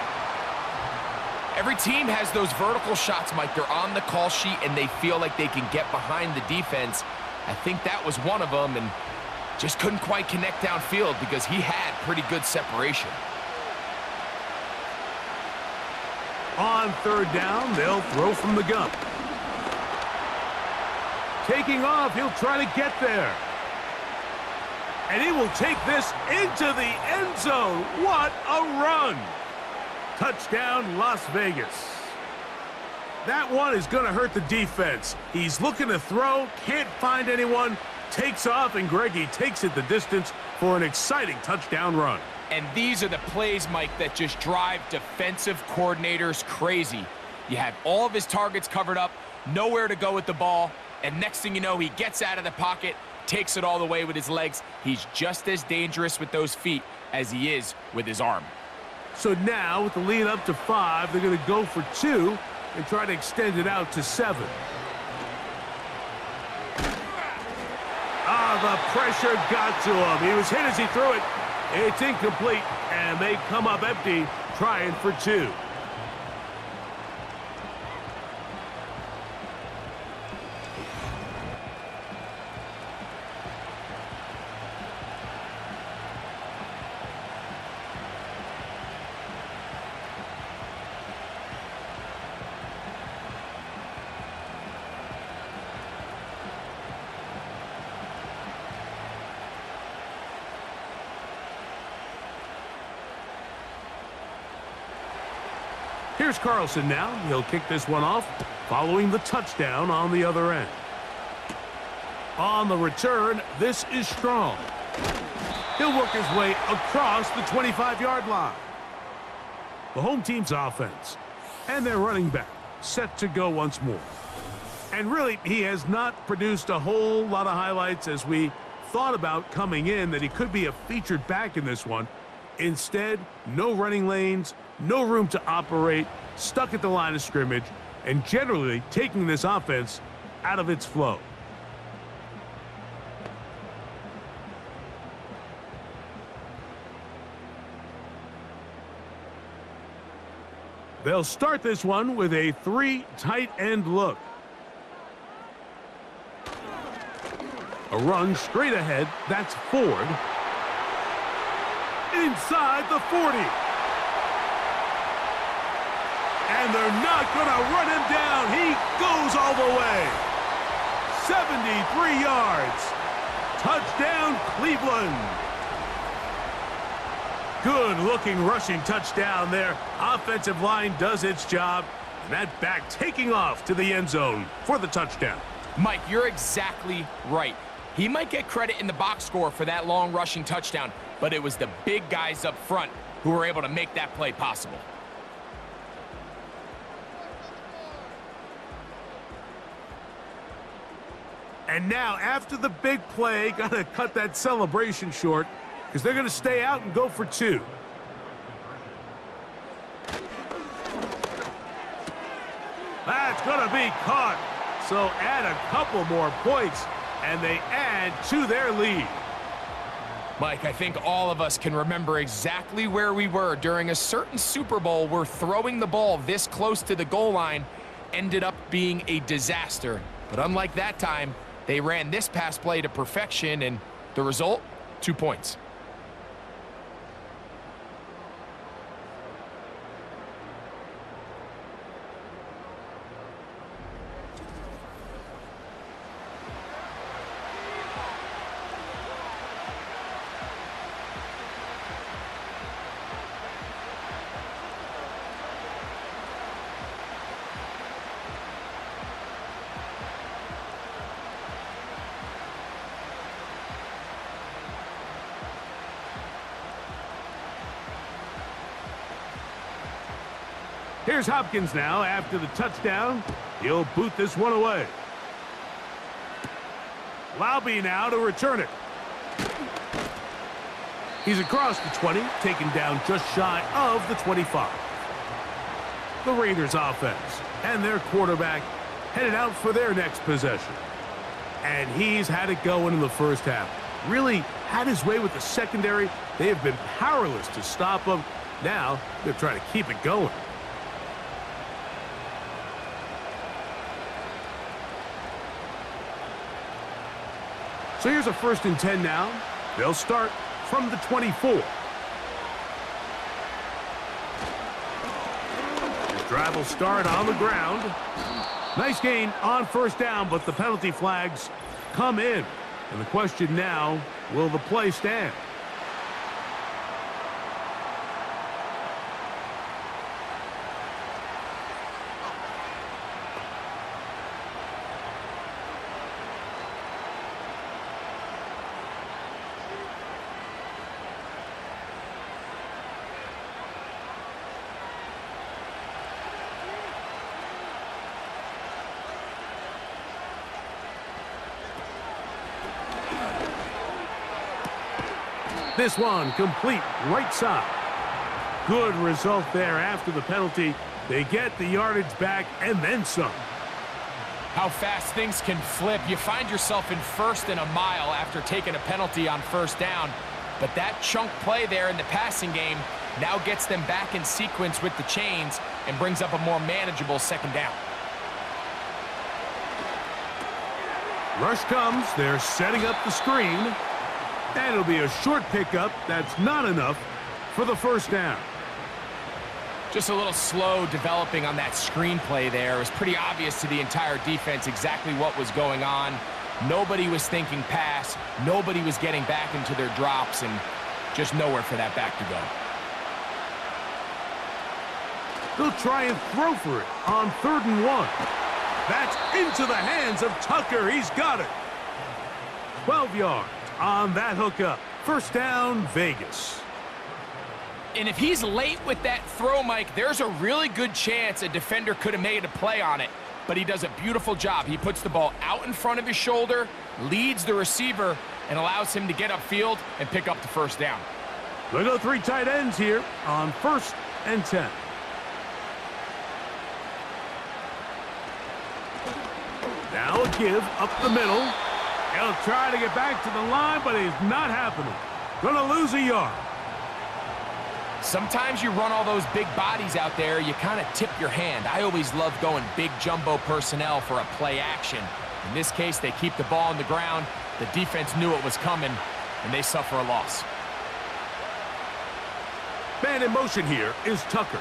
C: Every team has those vertical shots, Mike. They're on the call sheet, and they feel like they can get behind the defense. I think that was one of them, and just couldn't quite connect downfield because he had pretty good separation.
B: On 3rd down, they'll throw from the gun. Taking off, he'll try to get there. And he will take this into the end zone. What a run! Touchdown, Las Vegas. That one is going to hurt the defense. He's looking to throw, can't find anyone, takes off, and Greggy takes it the distance for an exciting touchdown run.
C: And these are the plays, Mike, that just drive defensive coordinators crazy. You have all of his targets covered up, nowhere to go with the ball, and next thing you know, he gets out of the pocket, takes it all the way with his legs. He's just as dangerous with those feet as he is with his arm.
B: So now, with the lead up to 5, they're going to go for 2 and try to extend it out to 7. The pressure got to him. He was hit as he threw it. It's incomplete, and they come up empty, trying for 2. Here's Carlson now. He'll kick this one off, following the touchdown on the other end. On the return, this is Strong. He'll work his way across the 25-yard line. The home team's offense and their running back set to go once more. And really, he has not produced a whole lot of highlights as we thought about coming in that he could be a featured back in this one. Instead, no running lanes, no room to operate, stuck at the line of scrimmage, and generally taking this offense out of its flow. They'll start this one with a 3 tight end look. A run straight ahead, that's Ford. Inside the 40. And they're not going to run him down. He goes all the way. 73 yards. Touchdown, Cleveland. Good-looking rushing touchdown there. Offensive line does its job. And that back taking off to the end zone for the touchdown.
C: Mike, you're exactly right. He might get credit in the box score for that long rushing touchdown, but it was the big guys up front who were able to make that play possible.
B: And now, after the big play, got to cut that celebration short because they're going to stay out and go for 2. That's going to be caught. So add a couple more points, and they add to their lead.
C: Mike, I think all of us can remember exactly where we were during a certain Super Bowl where throwing the ball this close to the goal line ended up being a disaster. But unlike that time, they ran this pass play to perfection, and the result, 2 points.
B: Here's Hopkins now after the touchdown. He'll boot this one away. Laube now to return it. He's across the 20, taken down just shy of the 25. The Raiders offense and their quarterback headed out for their next possession. And he's had it going in the first half. Really had his way with the secondary. They have been powerless to stop him. Now they're trying to keep it going. So here's a 1st and 10 now. They'll start from the 24. The drive will start on the ground. Nice gain on 1st down, but the penalty flags come in. And the question now, will the play stand? This one complete right side. Good result there after the penalty. They get the yardage back and then some.
C: How fast things can flip. You find yourself in 1st and a mile after taking a penalty on 1st down. But that chunk play there in the passing game now gets them back in sequence with the chains and brings up a more manageable 2nd down.
B: Rush comes. They're setting up the screen. And it'll be a short pickup. That's not enough for the 1st down.
C: Just a little slow developing on that screenplay there. It was pretty obvious to the entire defense exactly what was going on. Nobody was thinking pass. Nobody was getting back into their drops, and just nowhere for that back to go.
B: They'll try and throw for it on 3rd and 1. That's into the hands of Tucker. He's got it. 12 yards on that hookup. 1st down, Vegas.
C: And if he's late with that throw, Mike, there's a really good chance a defender could have made a play on it. But he does a beautiful job. He puts the ball out in front of his shoulder, leads the receiver, and allows him to get upfield and pick up the 1st down.
B: They'll go 3 tight ends here on 1st and 10. Now a give up the middle. He'll try to get back to the line, but it's not happening. Gonna lose a yard.
C: Sometimes you run all those big bodies out there, you kind of tip your hand. I always love going big jumbo personnel for a play action. In this case, they keep the ball on the ground. The defense knew it was coming, and they suffer a loss.
B: Man in motion here is Tucker.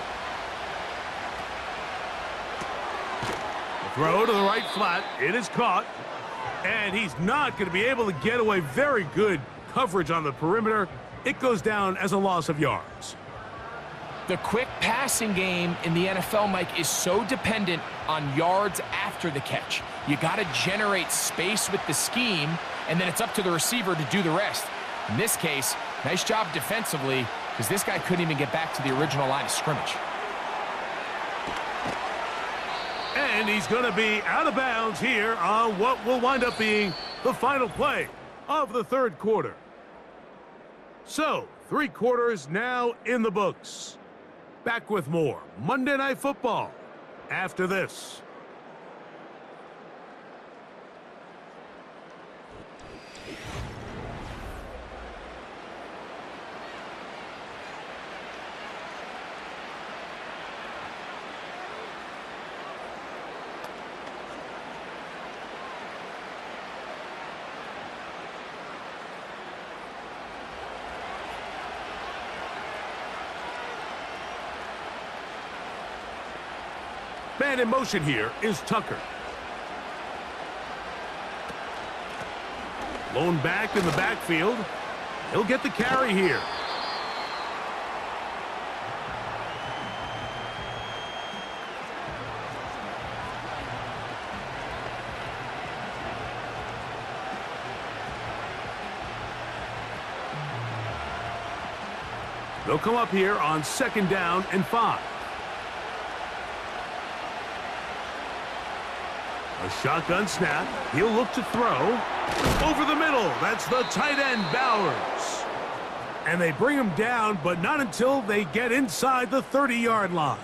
B: The throw to the right flat. It is caught. And he's not going to be able to get away. Very good coverage on the perimeter. It goes down as a loss of yards.
C: The quick passing game in the NFL, Mike, is so dependent on yards after the catch. You got to generate space with the scheme, and then it's up to the receiver to do the rest. In this case, nice job defensively, because this guy couldn't even get back to the original line of scrimmage.
B: And he's going to be out of bounds here on what will wind up being the final play of the 3rd quarter. So, 3 quarters now in the books. Back with more Monday Night Football after this. Man in motion here is Tucker. Lone back in the backfield. He'll get the carry here. They'll come up here on 2nd down and 5. A shotgun snap. He'll look to throw. Over the middle. That's the tight end, Bowers. And they bring him down, but not until they get inside the 30-yard line.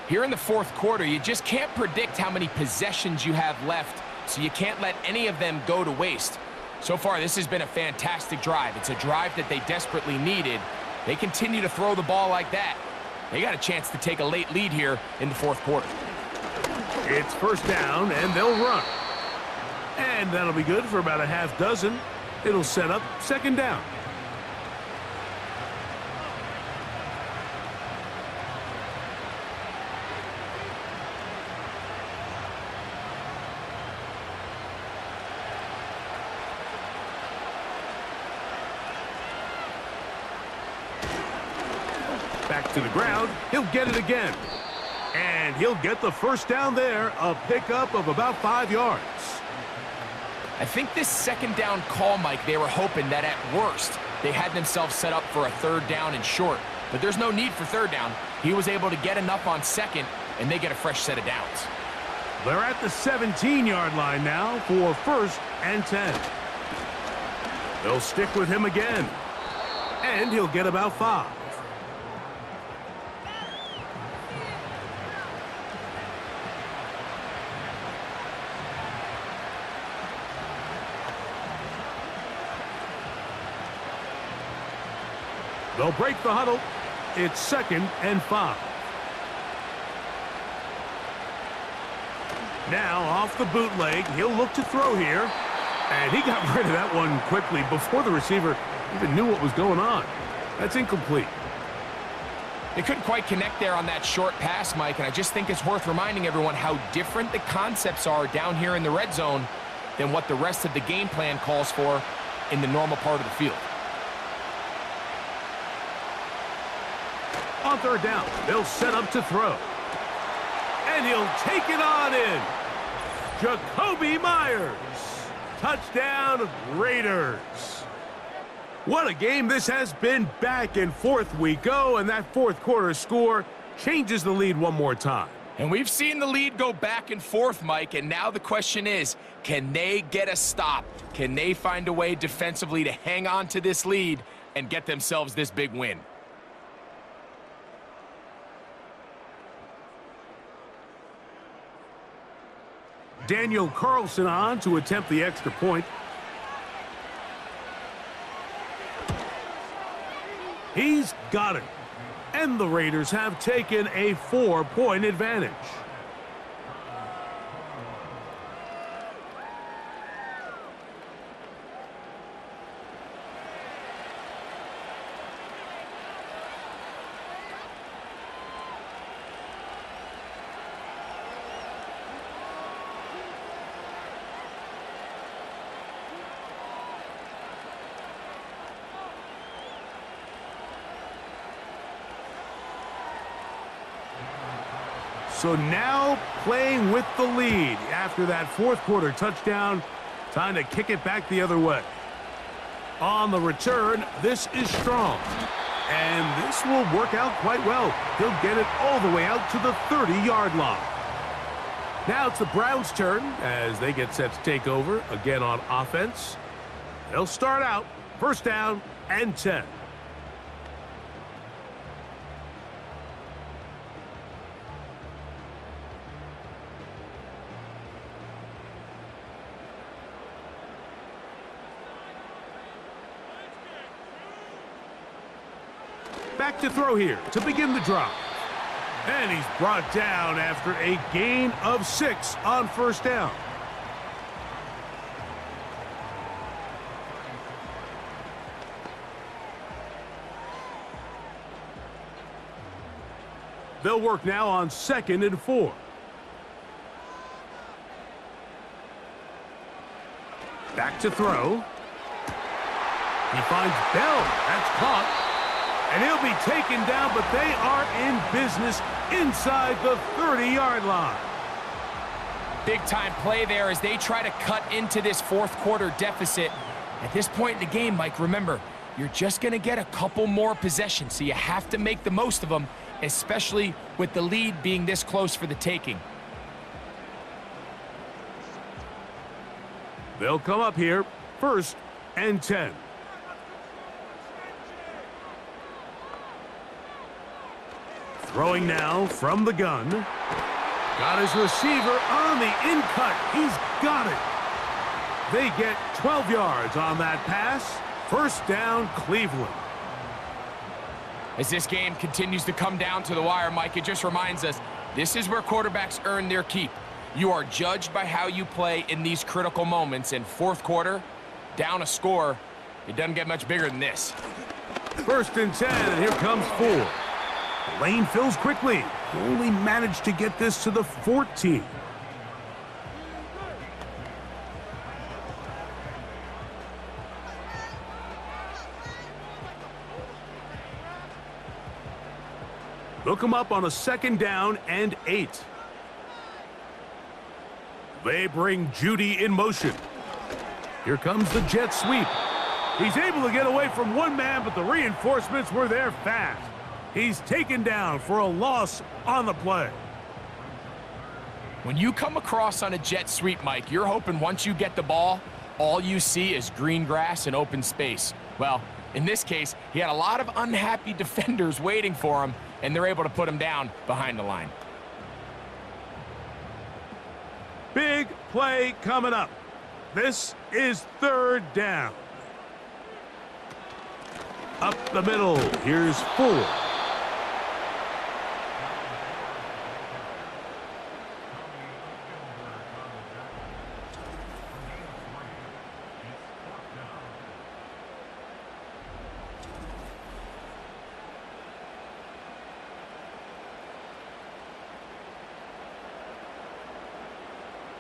C: Here in the 4th quarter, you just can't predict how many possessions you have left, so you can't let any of them go to waste. So far, this has been a fantastic drive. It's a drive that they desperately needed. They continue to throw the ball like that. They got a chance to take a late lead here in the 4th quarter.
B: It's 1st down, and they'll run. And that'll be good for about a half dozen. It'll set up 2nd down. Back to the ground. He'll get it again. And he'll get the 1st down there, a pickup of about 5 yards.
C: I think this 2nd down call, Mike, they were hoping that at worst they had themselves set up for a 3rd down and short. But there's no need for 3rd down. He was able to get enough on 2nd, and they get a fresh set of downs.
B: They're at the 17-yard line now for 1st and 10. They'll stick with him again. And he'll get about 5. They'll break the huddle. It's 2nd and 5. Now off the bootleg, he'll look to throw here. And he got rid of that one quickly before the receiver even knew what was going on. That's incomplete.
C: They couldn't quite connect there on that short pass, Mike, and I just think it's worth reminding everyone how different the concepts are down here in the red zone than what the rest of the game plan calls for in the normal part of the field.
B: On 3rd down, they'll set up to throw. And he'll take it on in. Jacoby Myers. Touchdown, Raiders. What a game this has been. Back and forth we go, and that 4th quarter score changes the lead one more time.
C: And we've seen the lead go back and forth, Mike, and now the question is, can they get a stop? Can they find a way defensively to hang on to this lead and get themselves this big win?
B: Daniel Carlson on to attempt the extra point. He's got it. And the Raiders have taken a 4-point advantage. So now playing with the lead after that 4th quarter touchdown. Time to kick it back the other way. On the return, this is strong. And this will work out quite well. He'll get it all the way out to the 30-yard line. Now it's the Browns' turn as they get set to take over again on offense. They'll start out 1st down and 10. Back to throw here to begin the drive. And he's brought down after a gain of 6 on 1st down. They'll work now on 2nd and 4. Back to throw. He finds Bell. That's caught. And he'll be taken down, but they are in business inside the 30-yard line.
C: Big-time play there as they try to cut into this fourth-quarter deficit. At this point in the game, Mike, remember, you're just going to get a couple more possessions, so you have to make the most of them, especially with the lead being this close for the taking.
B: They'll come up here, 1st and 10. Throwing now from the gun. Got his receiver on the in-cut. He's got it. They get 12 yards on that pass. 1st down, Cleveland.
C: As this game continues to come down to the wire, Mike, it just reminds us, this is where quarterbacks earn their keep. You are judged by how you play in these critical moments. In fourth quarter, down a score, it doesn't get much bigger than this.
B: 1st and 10, and here comes 4. Lane fills quickly. Only managed to get this to the 14. Look him up on a 2nd down and 8. They bring Judy in motion. Here comes the jet sweep. He's able to get away from one man, but the reinforcements were there fast. He's taken down for a loss on the play.
C: When you come across on a jet sweep, Mike, you're hoping once you get the ball, all you see is green grass and open space. Well, in this case, he had a lot of unhappy defenders waiting for him, and they're able to put him down behind the line.
B: Big play coming up. This is 3rd down. Up the middle, here's 4.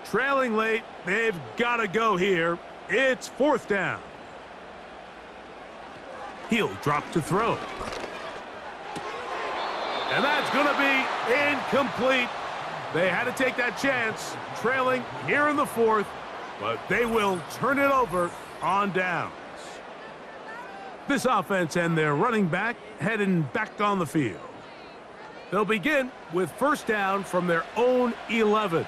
B: Trailing late, they've got to go here. It's 4th down. He'll drop to throw. And that's going to be incomplete. They had to take that chance, trailing here in the 4th, but they will turn it over on downs. This offense and their running back heading back on the field. They'll begin with 1st down from their own 11.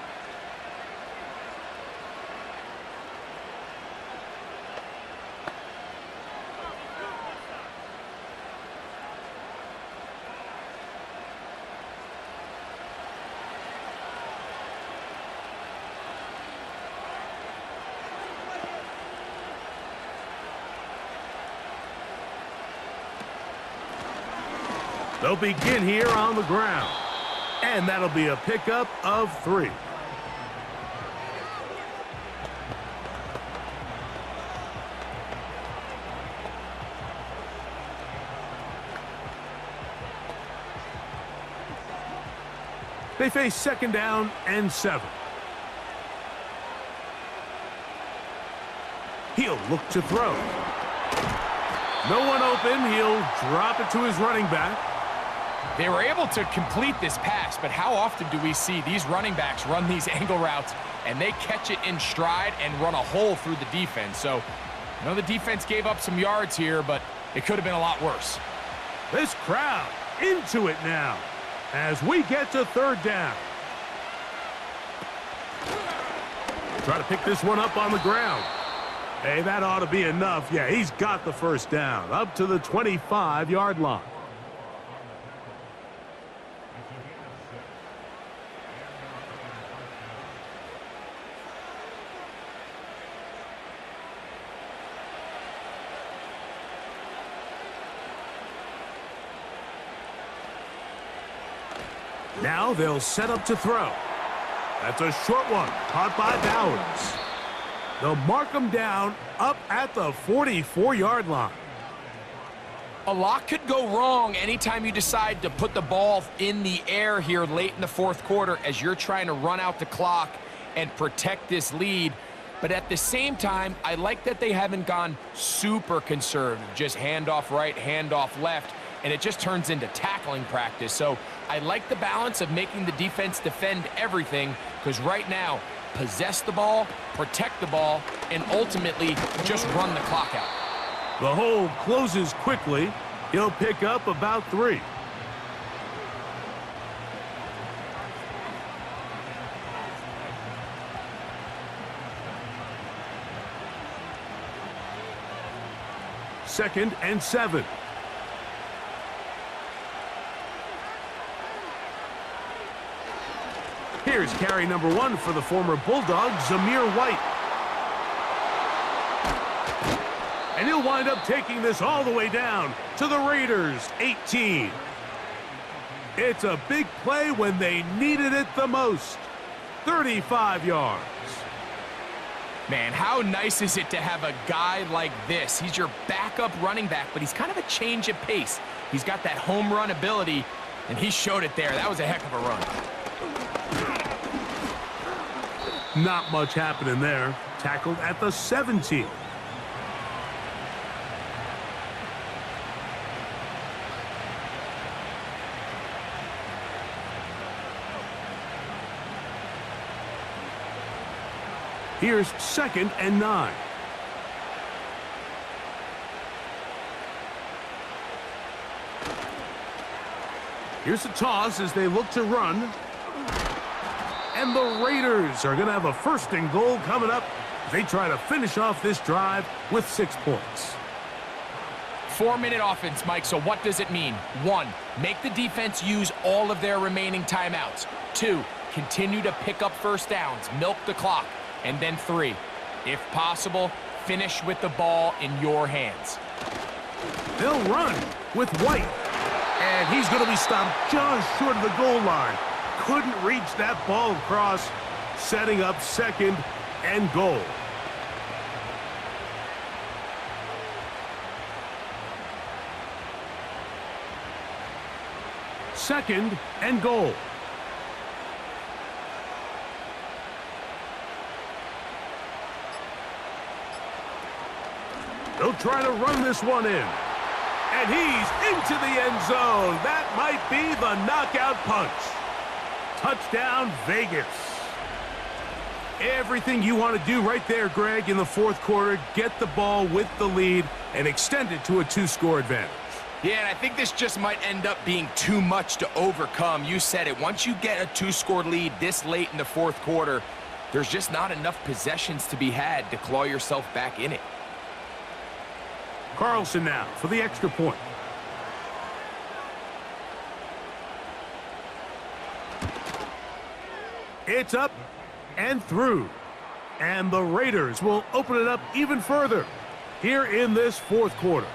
B: They'll begin here on the ground. And that'll be a pickup of 3. They face 2nd down and 7. He'll look to throw. No one open. He'll drop it to his running back.
C: They were able to complete this pass, but how often do we see these running backs run these angle routes and they catch it in stride and run a hole through the defense? So, I know the defense gave up some yards here, but it could have been a lot worse.
B: This crowd into it now as we get to 3rd down. Try to pick this one up on the ground. Hey, that ought to be enough. Yeah, he's got the 1st down up to the 25-yard line. Now they'll set up to throw. That's a short one, caught by Bowers. They'll mark him down up at the 44-yard line.
C: A lot could go wrong anytime you decide to put the ball in the air here late in the fourth quarter as you're trying to run out the clock and protect this lead. But at the same time, I like that they haven't gone super conservative, just handoff right, handoff left, and it just turns into tackling practice. So I like the balance of making the defense defend everything, because right now, possess the ball, protect the ball, and ultimately just run the clock out.
B: The hole closes quickly. He'll pick up about 3. Second and 7. Here's carry number 1 for the former Bulldog, Zamir White. And he'll wind up taking this all the way down to the Raiders' 18. It's a big play when they needed it the most. 35 yards.
C: Man, how nice is it to have a guy like this? He's your backup running back, but he's kind of a change of pace. He's got that home run ability, and he showed it there. That was a heck of a run.
B: Not much happening there. Tackled at the 17. Here's second and 9. Here's a toss as they look to run. And the Raiders are going to have a first and goal coming up. They try to finish off this drive with 6 points.
C: 4-minute offense, Mike, so what does it mean? 1, make the defense use all of their remaining timeouts. 2, continue to pick up first downs, milk the clock. And then 3, if possible, finish with the ball in your hands.
B: They'll run with White. And he's going to be stopped just short of the goal line. Couldn't reach that ball across, setting up second and goal. Second and goal. They'll try to run this one in. And he's into the end zone. That might be the knockout punch. Touchdown, Vegas. Everything you want to do right there, Greg, in the fourth quarter. Get the ball with the lead and extend it to a 2-score advantage.
C: Yeah, and I think this just might end up being too much to overcome. You said it. Once you get a 2-score lead this late in the fourth quarter, there's just not enough possessions to be had to claw yourself back in it.
B: Carlson now for the extra point. It's up and through. And the Raiders will open it up even further here in this fourth quarter.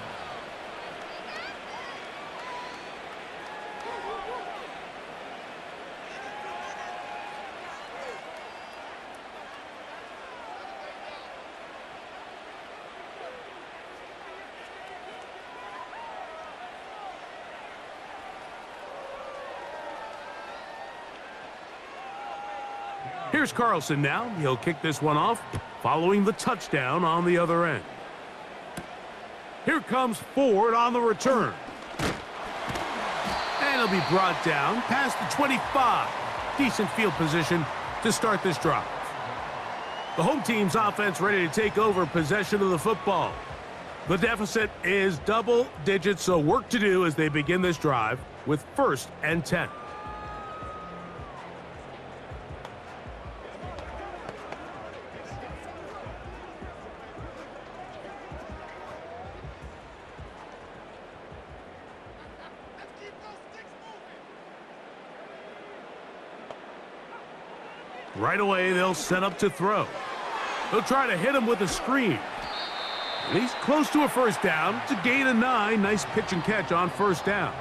B: Here's Carlson now. He'll kick this one off, following the touchdown on the other end. Here comes Ford on the return. And he'll be brought down past the 25. Decent field position to start this drive. The home team's offense ready to take over possession of the football. The deficit is double digits, so work to do as they begin this drive with 1st and 10. Right away, they'll set up to throw. They'll try to hit him with a screen. And he's close to a first down. It's a gain of 9. Nice pitch and catch on first down.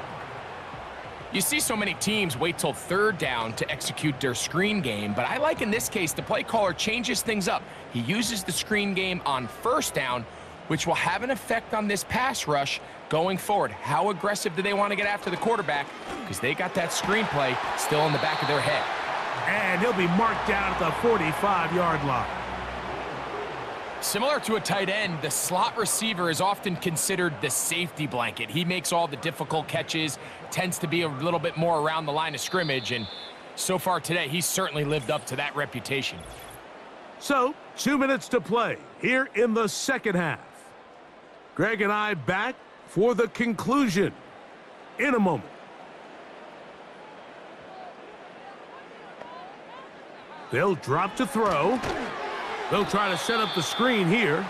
C: You see so many teams wait till 3rd down to execute their screen game, but I like in this case the play caller changes things up. He uses the screen game on 1st down, which will have an effect on this pass rush going forward. How aggressive do they want to get after the quarterback? Because they got that screenplay still in the back of their head.
B: And he'll be marked down at the 45-yard line.
C: Similar to a tight end, the slot receiver is often considered the safety blanket. He makes all the difficult catches, tends to be a little bit more around the line of scrimmage, and so far today, he's certainly lived up to that reputation.
B: So, 2 minutes to play here in the second half. Greg and I back for the conclusion in a moment. They'll drop to throw. They'll try to set up the screen here.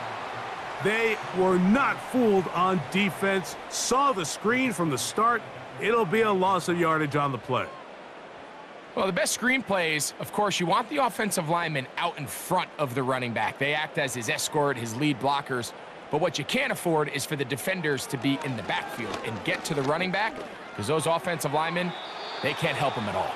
B: They were not fooled on defense. Saw the screen from the start. It'll be a loss of yardage on the play.
C: Well, the best screen plays, of course, you want the offensive lineman out in front of the running back. They act as his escort, his lead blockers. But what you can't afford is for the defenders to be in the backfield and get to the running back, because those offensive linemen, they can't help him at all.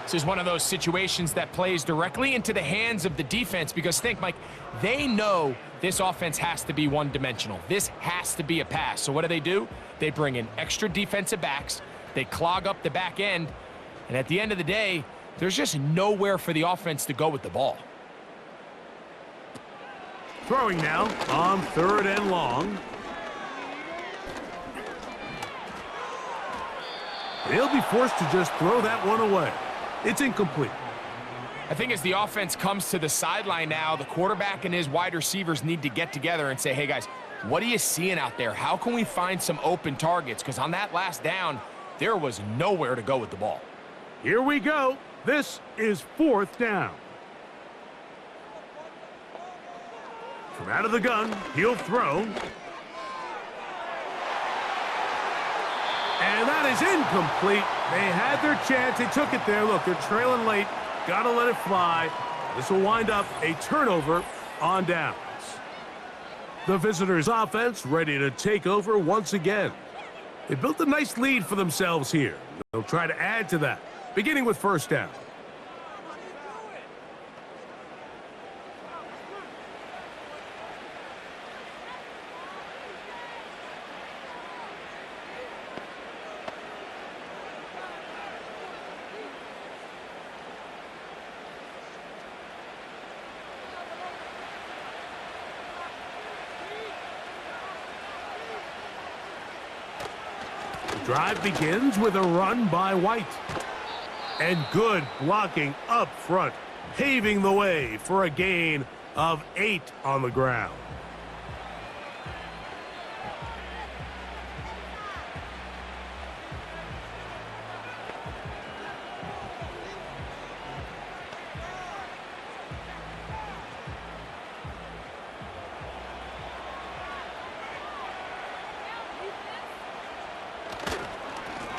C: This is one of those situations that plays directly into the hands of the defense, because think, Mike, they know this offense has to be one-dimensional. This has to be a pass. So what do? They bring in extra defensive backs. They clog up the back end. And at the end of the day, there's just nowhere for the offense to go with the ball.
B: Throwing now on 3rd and long. They'll be forced to just throw that one away. It's incomplete.
C: I think as the offense comes to the sideline now, the quarterback and his wide receivers need to get together and say, hey, guys, what are you seeing out there? How can we find some open targets? Because on that last down, there was nowhere to go with the ball.
B: Here we go. This is 4th down. From out of the gun, he'll throw. And that is incomplete. They had their chance. They took it there. Look, they're trailing late. Got to let it fly. This will wind up a turnover on downs. The visitors' offense ready to take over once again. They built a nice lead for themselves here. They'll try to add to that, beginning with 1st down. Drive begins with a run by White. And good blocking up front, paving the way for a gain of 8 on the ground.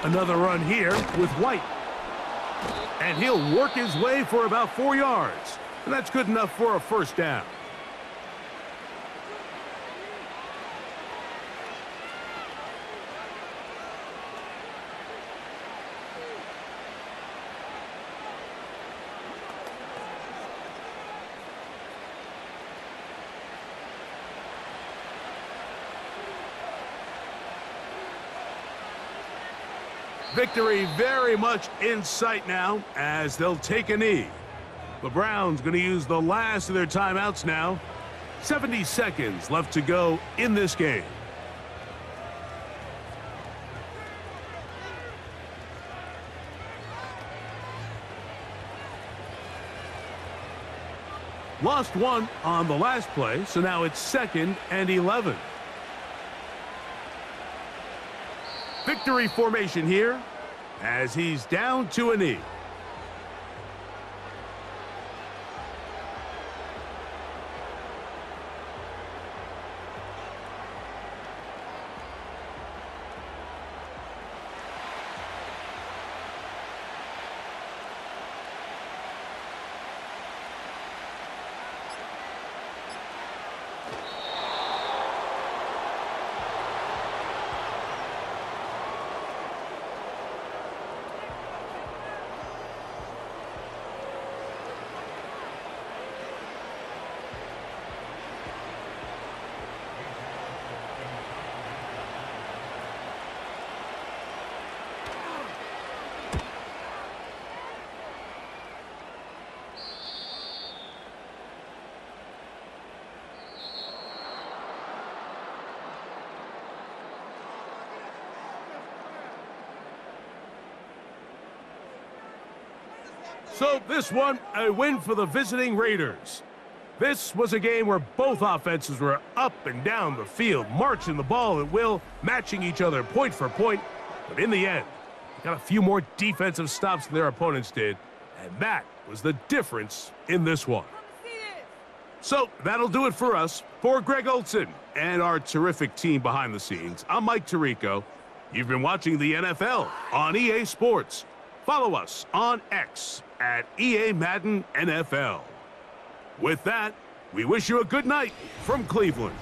B: Another run here with White. And he'll work his way for about 4 yards. And that's good enough for a 1st down. Victory very much in sight now as they'll take a knee. The Browns going to use the last of their timeouts now. 70 seconds left to go in this game. Lost one on the last play, so now it's 2nd and 11. Victory formation here as he's down to a knee. So this one, a win for the visiting Raiders. This was a game where both offenses were up and down the field, marching the ball at will, matching each other point for point. But in the end, they got a few more defensive stops than their opponents did, and that was the difference in this one. So that'll do it for us. For Greg Olson and our terrific team behind the scenes, I'm Mike Tirico. You've been watching the NFL on EA Sports. Follow us on X at EA Madden NFL. With that, we wish you a good night from Cleveland.